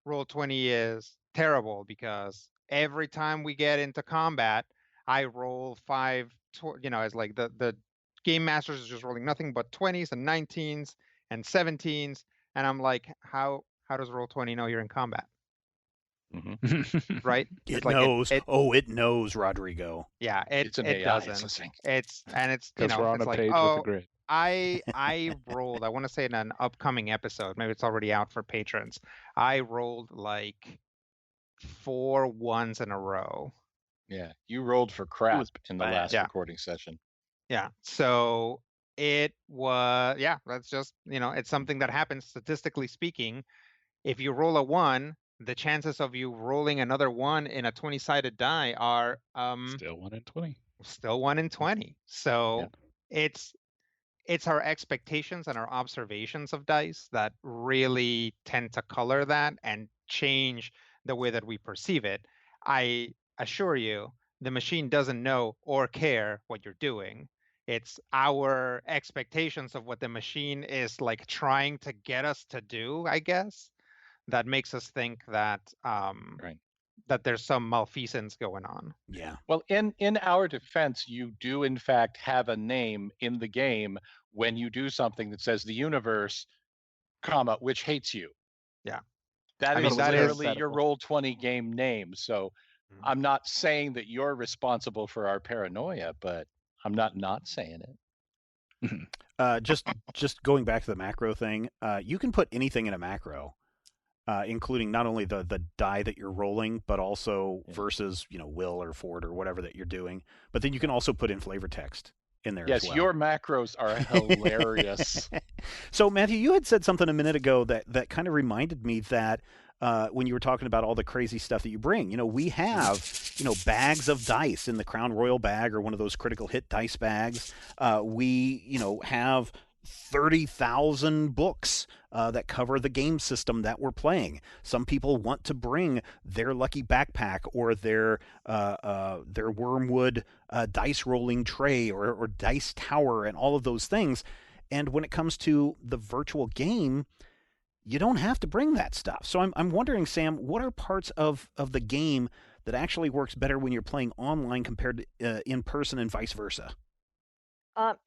Roll20 is terrible because every time we get into combat, I roll 5. It's like the game masters is just rolling nothing but 20s and 19s and 17s, and I'm like, how does Roll20 know you're in combat? Right? It knows. It knows, Rodrigo. Yeah, it's an it AI. doesn't. It's because we're on it's a like, page with a grid. I rolled, I want to say in an upcoming episode, maybe it's already out for patrons. I rolled like 4 1s in a row. Yeah, you rolled for crap in the last recording session. Yeah, so it was, that's just, it's something that happens statistically speaking. If you roll a 1, the chances of you rolling another 1 in a 20-sided die are still 1 in 20. Still 1 in 20. So it's our expectations and our observations of dice that really tend to color that and change the way that we perceive it. I assure you, the machine doesn't know or care what you're doing. It's our expectations of what the machine is like trying to get us to do, I guess, that makes us think that that there's some malfeasance going on. Yeah. Well, in our defense, you do in fact have a name in the game when you do something that says the universe, comma, which hates you. Yeah. That is literally your Roll20 game name. So I'm not saying that you're responsible for our paranoia, but I'm not saying it. Just going back to the macro thing, you can put anything in a macro, including not only the die that you're rolling, but also versus will or fort or whatever that you're doing. But then you can also put in flavor text in there as Yes, well. your macros are hilarious. So Matthew, you had said something a minute ago that kind of reminded me that when you were talking about all the crazy stuff that you bring, we have, bags of dice in the Crown Royal bag or one of those critical hit dice bags. We, have 30,000 books that cover the game system that we're playing. Some people want to bring their lucky backpack or their wormwood dice rolling tray or dice tower and all of those things. And when it comes to the virtual game, you don't have to bring that stuff. So I'm wondering, Sam, what are parts of the game that actually works better when you're playing online compared to in person and vice versa?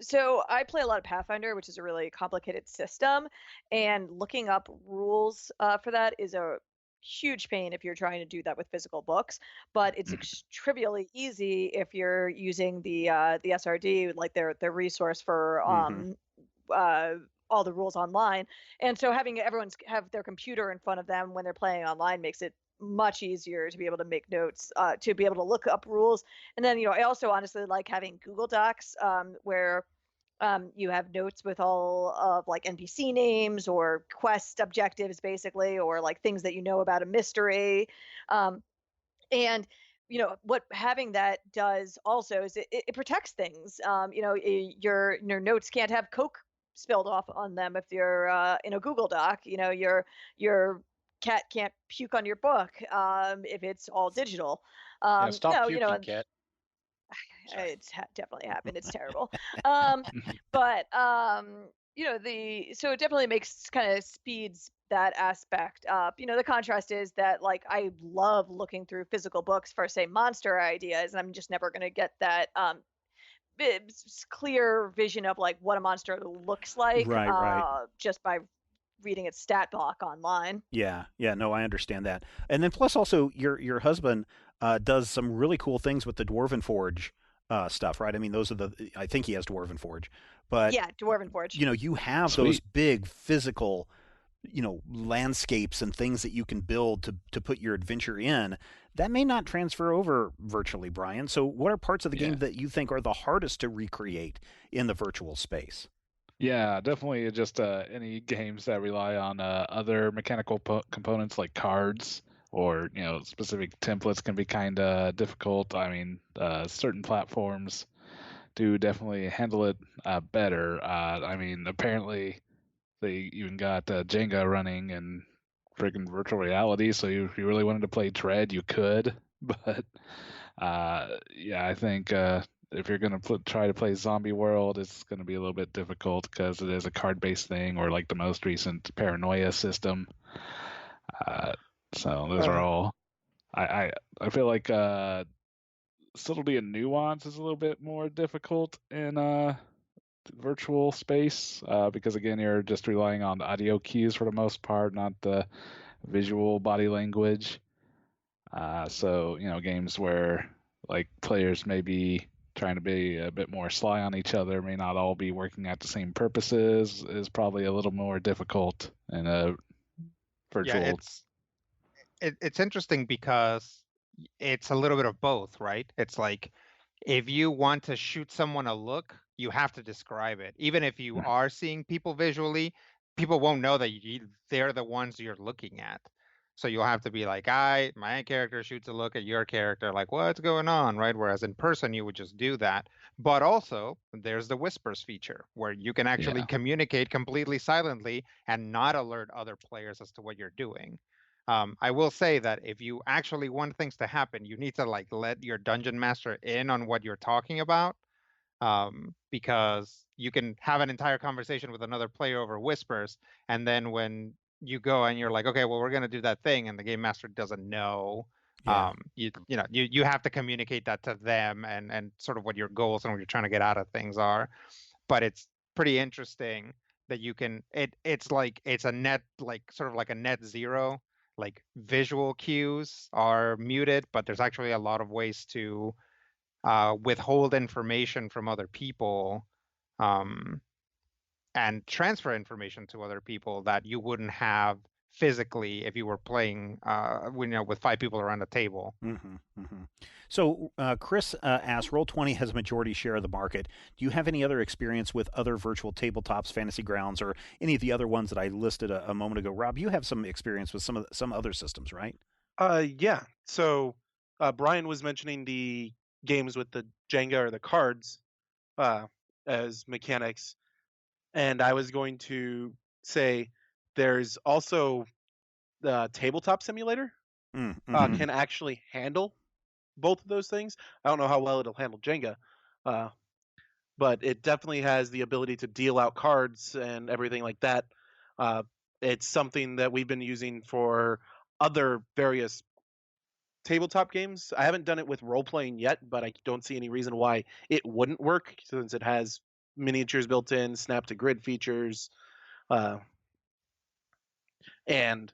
So I play a lot of Pathfinder, which is a really complicated system, and looking up rules for that is a huge pain if you're trying to do that with physical books. But it's trivially easy if you're using the SRD, like their resource for uh, all the rules online. And so having everyone's have their computer in front of them when they're playing online makes it much easier to be able to make notes, to be able to look up rules. And then, I also honestly like having Google Docs, where you have notes with all of like NPC names or quest objectives, basically, or like things that you know about a mystery. And what having that does also is it protects things. Your notes can't have Coke spilled off on them if you're in a Google Doc. Your cat can't puke on your book if it's all digital. Stop No, puking, Cat. Sorry. it's definitely happened. It's terrible. um, but so it definitely makes kind of speeds that aspect up. The contrast is that like I love looking through physical books for say monster ideas, and I'm just never going to get that clear vision of like what a monster looks like Right. just by reading its stat block online. Yeah, no, I understand that. And then plus also your husband does some really cool things with the Dwarven Forge stuff, right? I mean, I think he has Dwarven Forge, but Yeah, Dwarven Forge. You have those big physical, landscapes and things that you can build to put your adventure in. That may not transfer over virtually, Brian. So what are parts of the game that you think are the hardest to recreate in the virtual space? Yeah, definitely just any games that rely on other mechanical components like cards or specific templates can be kind of difficult. I mean, certain platforms do definitely handle it better. I mean, apparently they even got Jenga running and freaking virtual reality. So if you really wanted to play Dread, you could. But yeah, I think if you're gonna try to play Zombie World, it's gonna be a little bit difficult because it is a card-based thing, or like the most recent Paranoia system. So those are all. I feel like subtlety and nuance is a little bit more difficult in virtual space because again you're just relying on the audio cues for the most part, not the visual body language. So games where like players may be trying to be a bit more sly on each other, may not all be working at the same purposes, is probably a little more difficult in a virtual. Yeah, it's interesting because it's a little bit of both, right? It's like if you want to shoot someone a look, you have to describe it. Even if you are seeing people visually, people won't know that they're the ones you're looking at. So you'll have to be like, my character shoots a look at your character, like, what's going on, right? Whereas in person, you would just do that. But also, there's the whispers feature where you can actually communicate completely silently and not alert other players as to what you're doing. I will say that if you actually want things to happen, you need to like let your dungeon master in on what you're talking about, because you can have an entire conversation with another player over whispers, and then when you go and you're like, okay, well, we're going to do that thing, and the game master doesn't know. Yeah. You have to communicate that to them and sort of what your goals and what you're trying to get out of things are. But it's pretty interesting that you can. It's a net, like sort of like a net zero. Like visual cues are muted, but there's actually a lot of ways to withhold information from other people, and transfer information to other people that you wouldn't have physically if you were playing with 5 people around a table. So Chris asks, Roll20 has a majority share of the market. Do you have any other experience with other virtual tabletops, Fantasy Grounds, or any of the other ones that I listed a moment ago? Rob, you have some experience with some other systems, right? Yeah. So Brian was mentioning the games with the Jenga or the cards as mechanics, and I was going to say there's also the tabletop simulator can actually handle both of those things. I don't know how well it'll handle Jenga, but it definitely has the ability to deal out cards and everything like that. It's something that we've been using for other various tabletop games. I haven't done it with role playing yet, but I don't see any reason why it wouldn't work since it has miniatures built in, snap to grid features, and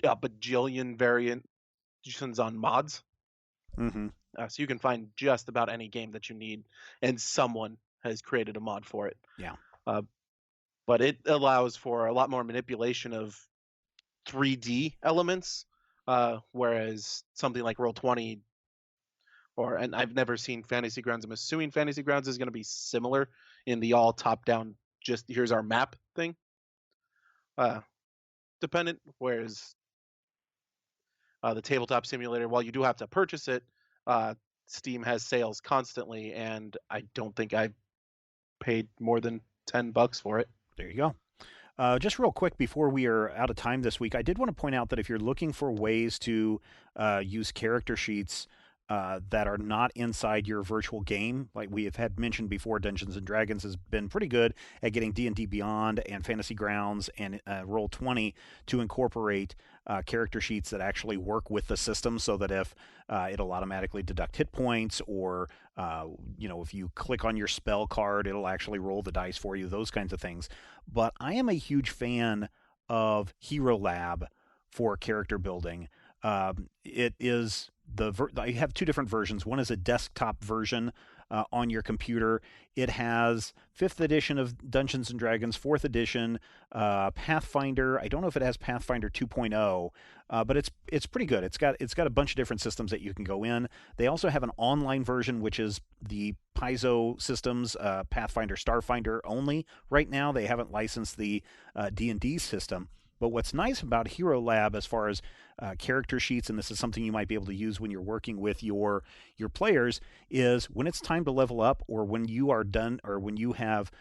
a bajillion variations on mods. So you can find just about any game that you need, and someone has created a mod for it. Yeah. But it allows for a lot more manipulation of 3D elements, whereas something like Roll20 and I've never seen Fantasy Grounds. I'm assuming Fantasy Grounds is going to be similar in the all top-down, just here's our map thing. Dependent, whereas the tabletop simulator, while you do have to purchase it, Steam has sales constantly, and I don't think I paid more than $10 for it. There you go. Just real quick before we are out of time this week, I did want to point out that if you're looking for ways to use character sheets that are not inside your virtual game, like we have had mentioned before, Dungeons and Dragons has been pretty good at getting D&D Beyond and Fantasy Grounds and Roll20 to incorporate character sheets that actually work with the system, so that if it'll automatically deduct hit points, or if you click on your spell card, it'll actually roll the dice for you, those kinds of things. But I am a huge fan of Hero Lab for character building. It is I have two different versions. One is a desktop version on your computer. It has 5th edition of Dungeons and Dragons, 4th edition, Pathfinder. I don't know if it has Pathfinder 2.0, but it's pretty good. It's got a bunch of different systems that you can go in. They also have an online version, which is the Paizo systems, Pathfinder, Starfinder only. Right now, they haven't licensed the D&D system. But what's nice about Hero Lab as far as character sheets, and this is something you might be able to use when you're working with your players, is when it's time to level up, or when you are done, or when you have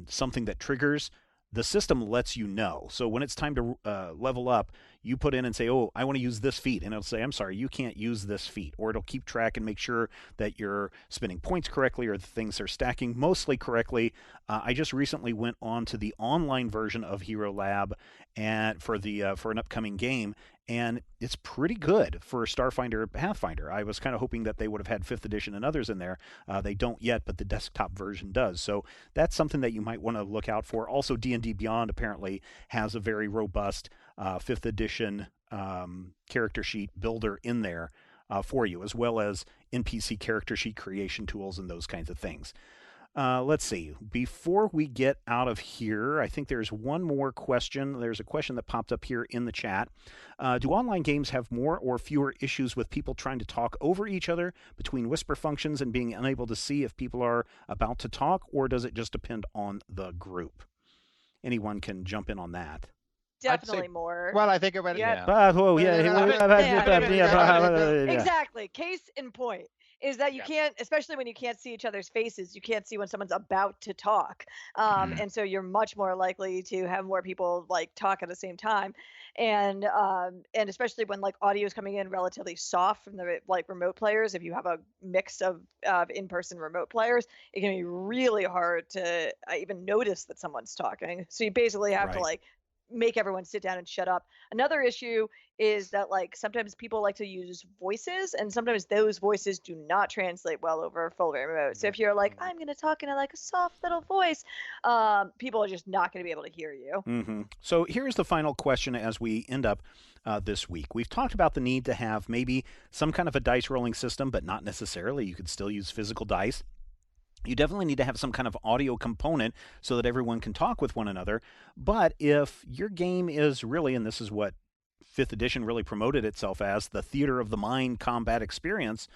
something that triggers, the system lets you know. So when it's time to level up, you put in and say, oh, I want to use this feat. And it'll say, I'm sorry, you can't use this feat. Or it'll keep track and make sure that you're spending points correctly, or the things are stacking mostly correctly. I just recently went on to the online version of Hero Lab and for an upcoming game, and it's pretty good for Starfinder Pathfinder. I was kind of hoping that they would have had 5th edition and others in there. They don't yet, but the desktop version does. So that's something that you might want to look out for. Also, D&D Beyond apparently has a very robust 5th edition character sheet builder in there for you, as well as NPC character sheet creation tools and those kinds of things. Let's see. Before we get out of here, I think there's one more question. There's a question that popped up here in the chat. Do online games have more or fewer issues with people trying to talk over each other between whisper functions and being unable to see if people are about to talk, or does it just depend on the group? Anyone can jump in on that. Definitely more. Well, I think about it. Yeah. Exactly. Case in point is that you can't, especially when you can't see each other's faces, you can't see when someone's about to talk. And so you're much more likely to have more people like talk at the same time. And especially when like audio is coming in relatively soft from the like remote players, if you have a mix of in-person remote players, it can be really hard to even notice that someone's talking. So you basically have to like make everyone sit down and shut up. Another issue is that like sometimes people like to use voices, and sometimes those voices do not translate well over full remote. So if you're like, I'm going to talk in like a soft little voice, people are just not going to be able to hear you. So here's the final question as we end up this week. We've talked about the need to have maybe some kind of a dice rolling system, but not necessarily. You could still use physical dice. You definitely need to have some kind of audio component so that everyone can talk with one another. But if your game is really, and this is what 5th edition really promoted itself as, the theater of the mind combat experience,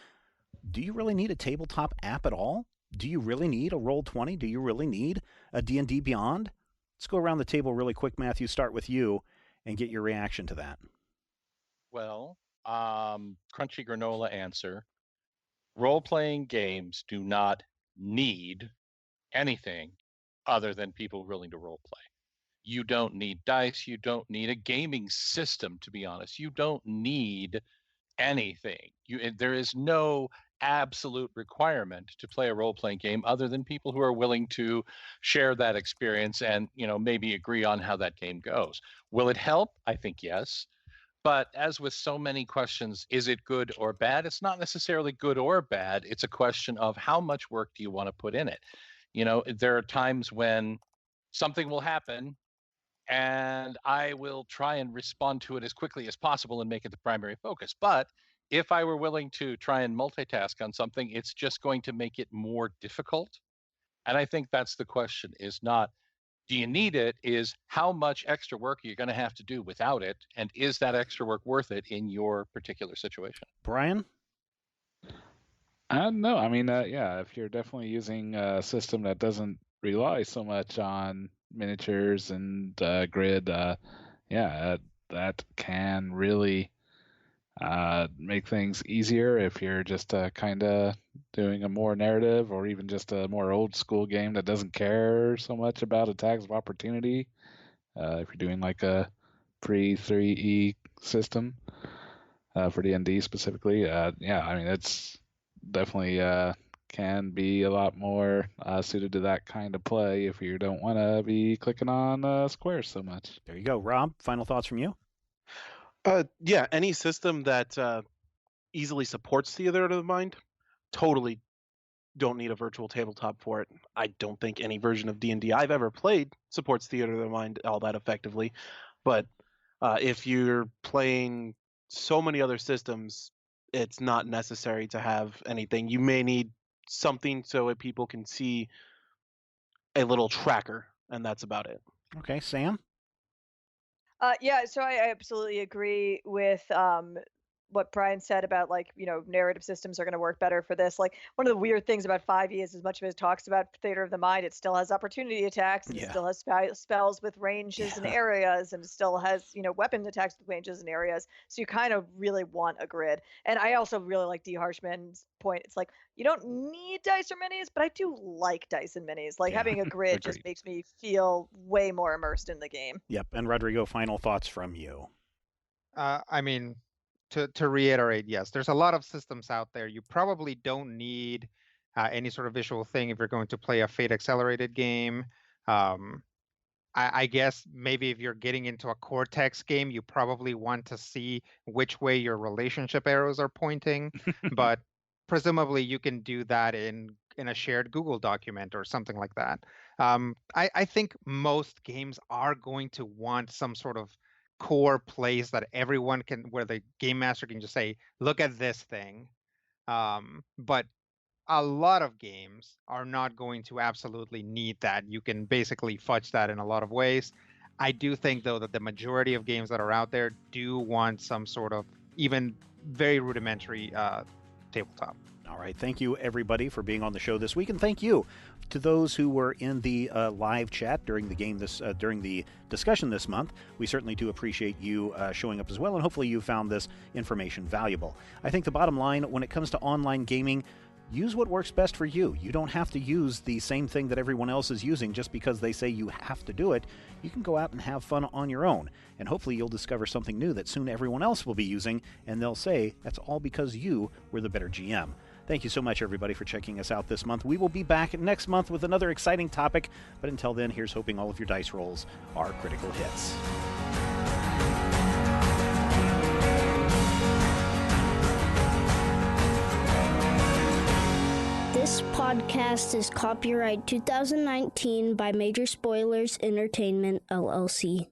do you really need a tabletop app at all? Do you really need a Roll20? Do you really need a D&D Beyond? Let's go around the table really quick. Matthew, start with you and get your reaction to that. Well, crunchy granola answer. Role-playing games do not need anything other than people willing to role play. You don't need dice. You don't need a gaming system, to be honest. You don't need anything. There is no absolute requirement to play a role-playing game other than people who are willing to share that experience and, maybe agree on how that game goes. Will it help? I think yes. But as with so many questions, is it good or bad? It's not necessarily good or bad. It's a question of how much work do you want to put in it? There are times when something will happen and I will try and respond to it as quickly as possible and make it the primary focus. But if I were willing to try and multitask on something, it's just going to make it more difficult. And I think that's the question, is not, do you need it, is how much extra work are you going to have to do without it? And is that extra work worth it in your particular situation? Brian? No, I mean, if you're definitely using a system that doesn't rely so much on miniatures and grid, that can really make things easier if you're just kind of doing a more narrative or even just a more old school game that doesn't care so much about attacks of opportunity. If you're doing like a pre-3E system for D&D specifically, I mean, it's definitely can be a lot more suited to that kind of play if you don't want to be clicking on squares so much. There you go. Rob, final thoughts from you? Any system that easily supports theater of the mind, totally don't need a virtual tabletop for it. I don't think any version of D&D I've ever played supports theater of the mind all that effectively. But if you're playing so many other systems, it's not necessary to have anything. You may need something so that people can see a little tracker, and that's about it. Okay, Sam? So I absolutely agree with what Brian said about, like, narrative systems are going to work better for this. Like, one of the weird things about 5e is, as much as it talks about theater of the mind, it still has opportunity attacks, and it still has spells with ranges and areas, and it still has, weapon attacks with ranges and areas. So you kind of really want a grid. And I also really like D. Harshman's point. It's like, you don't need dice or minis, but I do like dice and minis. Like, having a grid just makes me feel way more immersed in the game. Yep. And Rodrigo, final thoughts from you. I mean, to reiterate, yes, there's a lot of systems out there. You probably don't need any sort of visual thing if you're going to play a Fate accelerated game. I guess maybe if you're getting into a Cortex game, you probably want to see which way your relationship arrows are pointing. But presumably you can do that in a shared Google document or something like that. I think most games are going to want some sort of core place that everyone can, where the game master can just say, look at this thing. But a lot of games are not going to absolutely need that. You can basically fudge that in a lot of ways. I do think, though, that the majority of games that are out there do want some sort of even very rudimentary tabletop. All right. Thank you, everybody, for being on the show this week. And thank you to those who were in the live chat during the during the discussion this month. We certainly do appreciate you showing up as well. And hopefully you found this information valuable. I think the bottom line when it comes to online gaming, use what works best for you. You don't have to use the same thing that everyone else is using just because they say you have to do it. You can go out and have fun on your own. And hopefully you'll discover something new that soon everyone else will be using, and they'll say that's all because you were the better GM. Thank you so much, everybody, for checking us out this month. We will be back next month with another exciting topic. But until then, here's hoping all of your dice rolls are critical hits. This podcast is copyright 2019 by Major Spoilers Entertainment, LLC.